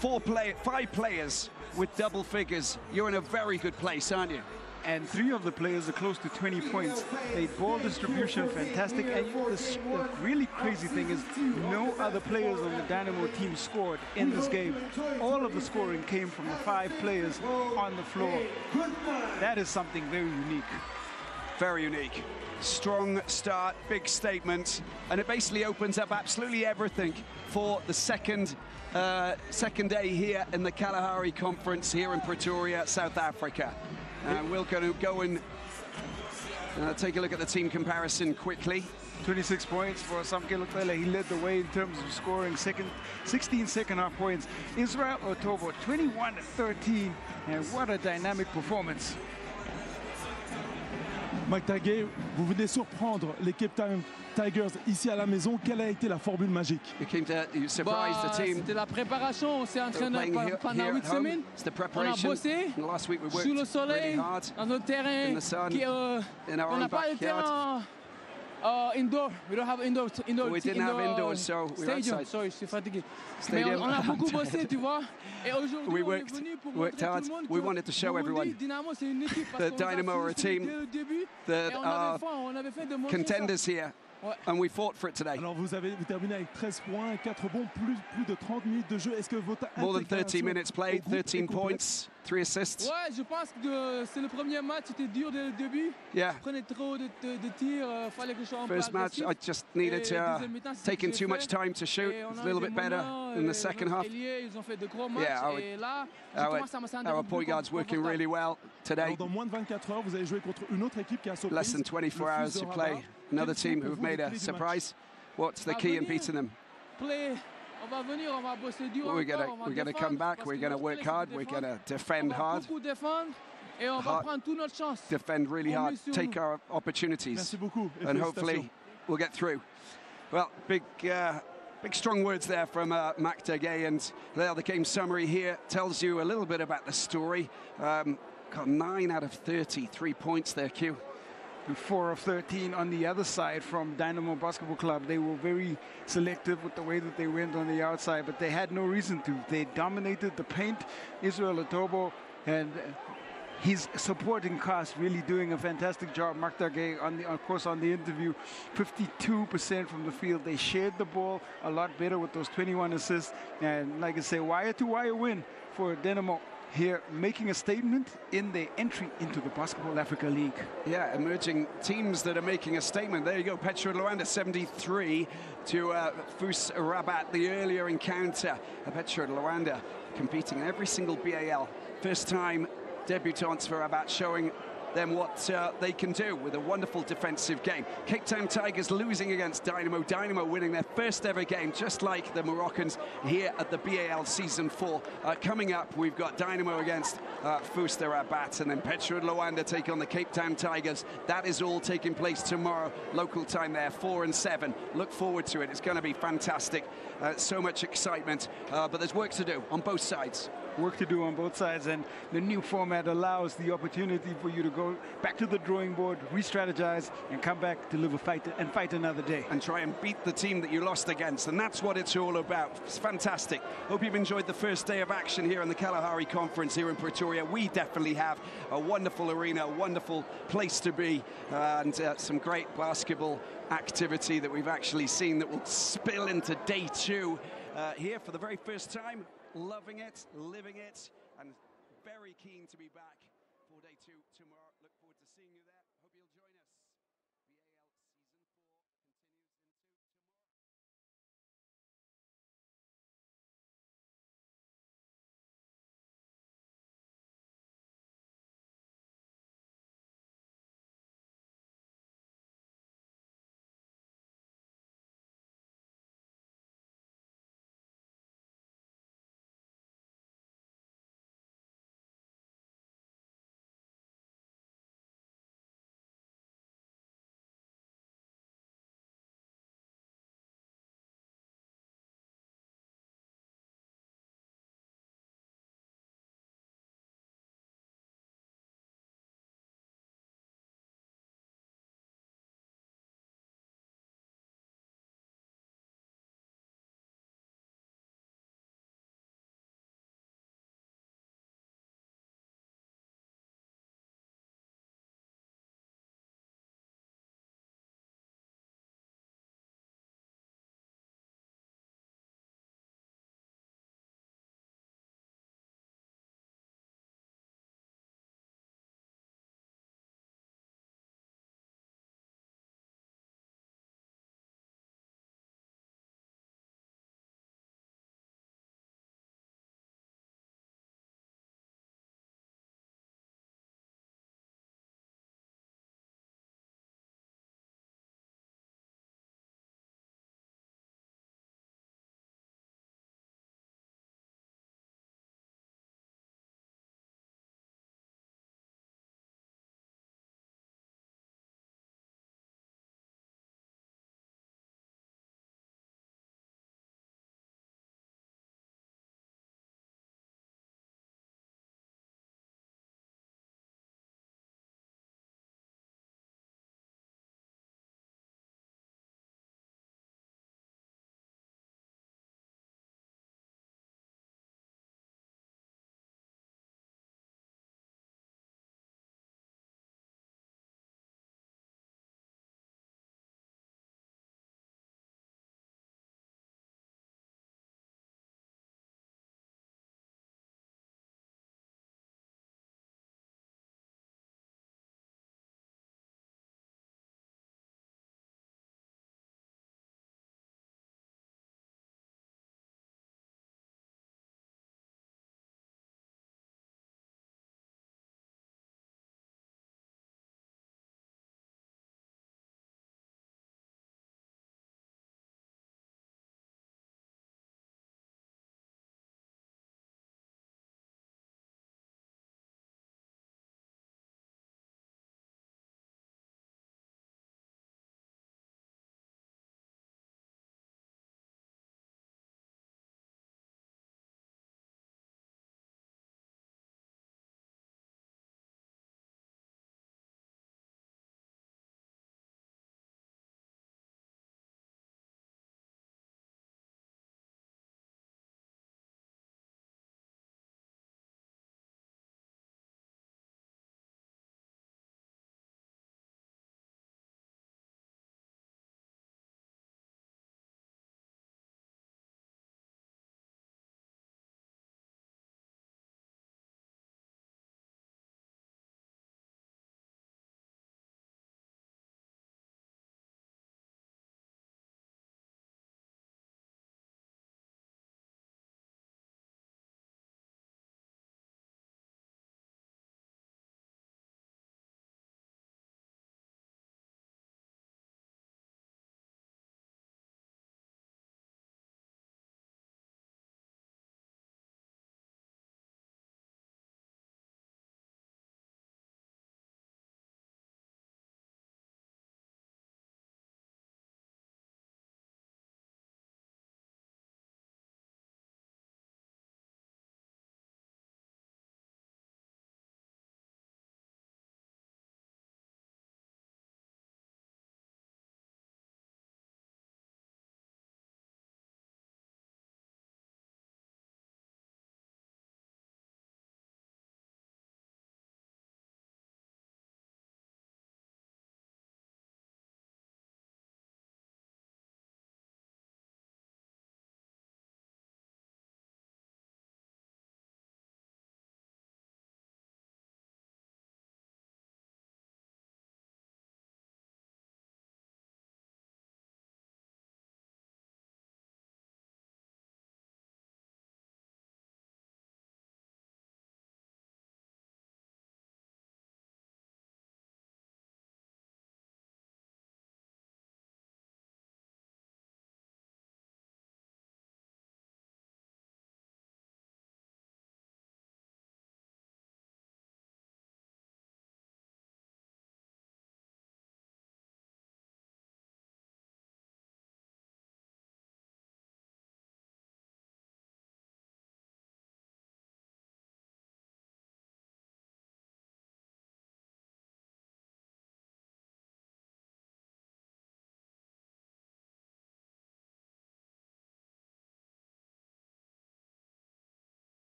5 players with double figures, you're in a very good place, aren't you? And 3 of the players are close to 20 points. They ball distribution, fantastic. And the really crazy thing is no other players on the Dynamo team scored in this game. All of the scoring came from the 5 players on the floor. That is something very unique. Very unique. Strong start, big statement, and it basically opens up absolutely everything for the second day here in the Kalahari Conference here in Pretoria, South Africa. We're going to go and take a look at the team comparison quickly. 26 points for Samke Lukwele. He led the way in terms of scoring 16 second-half points. Israel Otobo, 21-13, and what a dynamic performance. Mike Taguet, vous venez surprendre les Cape Town Tigers ici à la maison. Quelle a été la formule magique? You surprised the team. C'était la préparation. On s'est entraîné pendant 8 semaines. On a bossé sous le soleil, dans notre terrain. On n'a pas de terrain indoor. We don't have indoor. We didn't have indoors, so we were outside. Sorry, je suis fatigué. Mais on a beaucoup bossé, tu vois. Et aujourd'hui, on est venu pour montrer tout le monde. We wanted to show everyone that Dynamo are a team that are contenders here. And we fought for it today. Alors vous terminez avec 13 points, 4 bons, plus de 30 minutes de jeu. Est-ce que votre more than 30 minutes played, 13 points, 3 assists. Ouais, je pense que c'est le premier match, c'était dur dès le début. Yeah. Je prenais trop de tirs, fallait que je sois un peu First match, I just needed to taking too much time to shoot. It was a little bit better in the second half. Our point guard's working really well today. Alors dans moins de 24 heures, vous allez jouer contre une autre équipe qui a surprise. Less than 24 hours to play. Another team who've made a surprise. What's the key in beating them? We're going to come back. We're going to work hard. We're going to defend hard. Defend really hard. Take our opportunities. And hopefully we'll get through. Well, big strong words there from Mac Taguet, and there the game summary here tells you a little bit about the story. Got 9 out of 30, 3 points there, Q. 4 of 13 on the other side from Dynamo Basketball Club. They were very selective with the way that they went on the outside, but they had no reason to. They dominated the paint. Israel Otobo and his supporting cast really doing a fantastic job. Mark Taguet, of course, on the interview, 52% from the field. They shared the ball a lot better with those 21 assists. And like I say, wire-to-wire win for Dynamo here, making a statement in their entry into the Basketball Africa League. Yeah, emerging teams that are making a statement. There you go, Petro de Luanda 73 to FUS Rabat, the earlier encounter. Petro de Luanda competing in every single BAL. First time debutants for Rabat, showing them what they can do with a wonderful defensive game. Cape Town Tigers losing against Dynamo. Dynamo winning their first ever game, just like the Moroccans here at the BAL Season 4. Coming up, we've got Dynamo against FUS Rabat, and then Petro de Luanda take on the Cape Town Tigers. That is all taking place tomorrow, local time there, 4 and 7. Look forward to it. It's going to be fantastic. So much excitement, but there's work to do on both sides. Work to do on both sides, and the new format allows the opportunity for you to go back to the drawing board, re-strategize, and come back to live a fight and fight another day. And try and beat the team that you lost against, and that's what it's all about. It's fantastic. Hope you've enjoyed the first day of action here in the Kalahari Conference here in Pretoria. We definitely have a wonderful arena, a wonderful place to be, and some great basketball activity that we've actually seen that will spill into day 2 here for the very first time. Loving it, living it, and very keen to be back for day 2 tomorrow. Look forward to seeing you there. Hope you'll join us.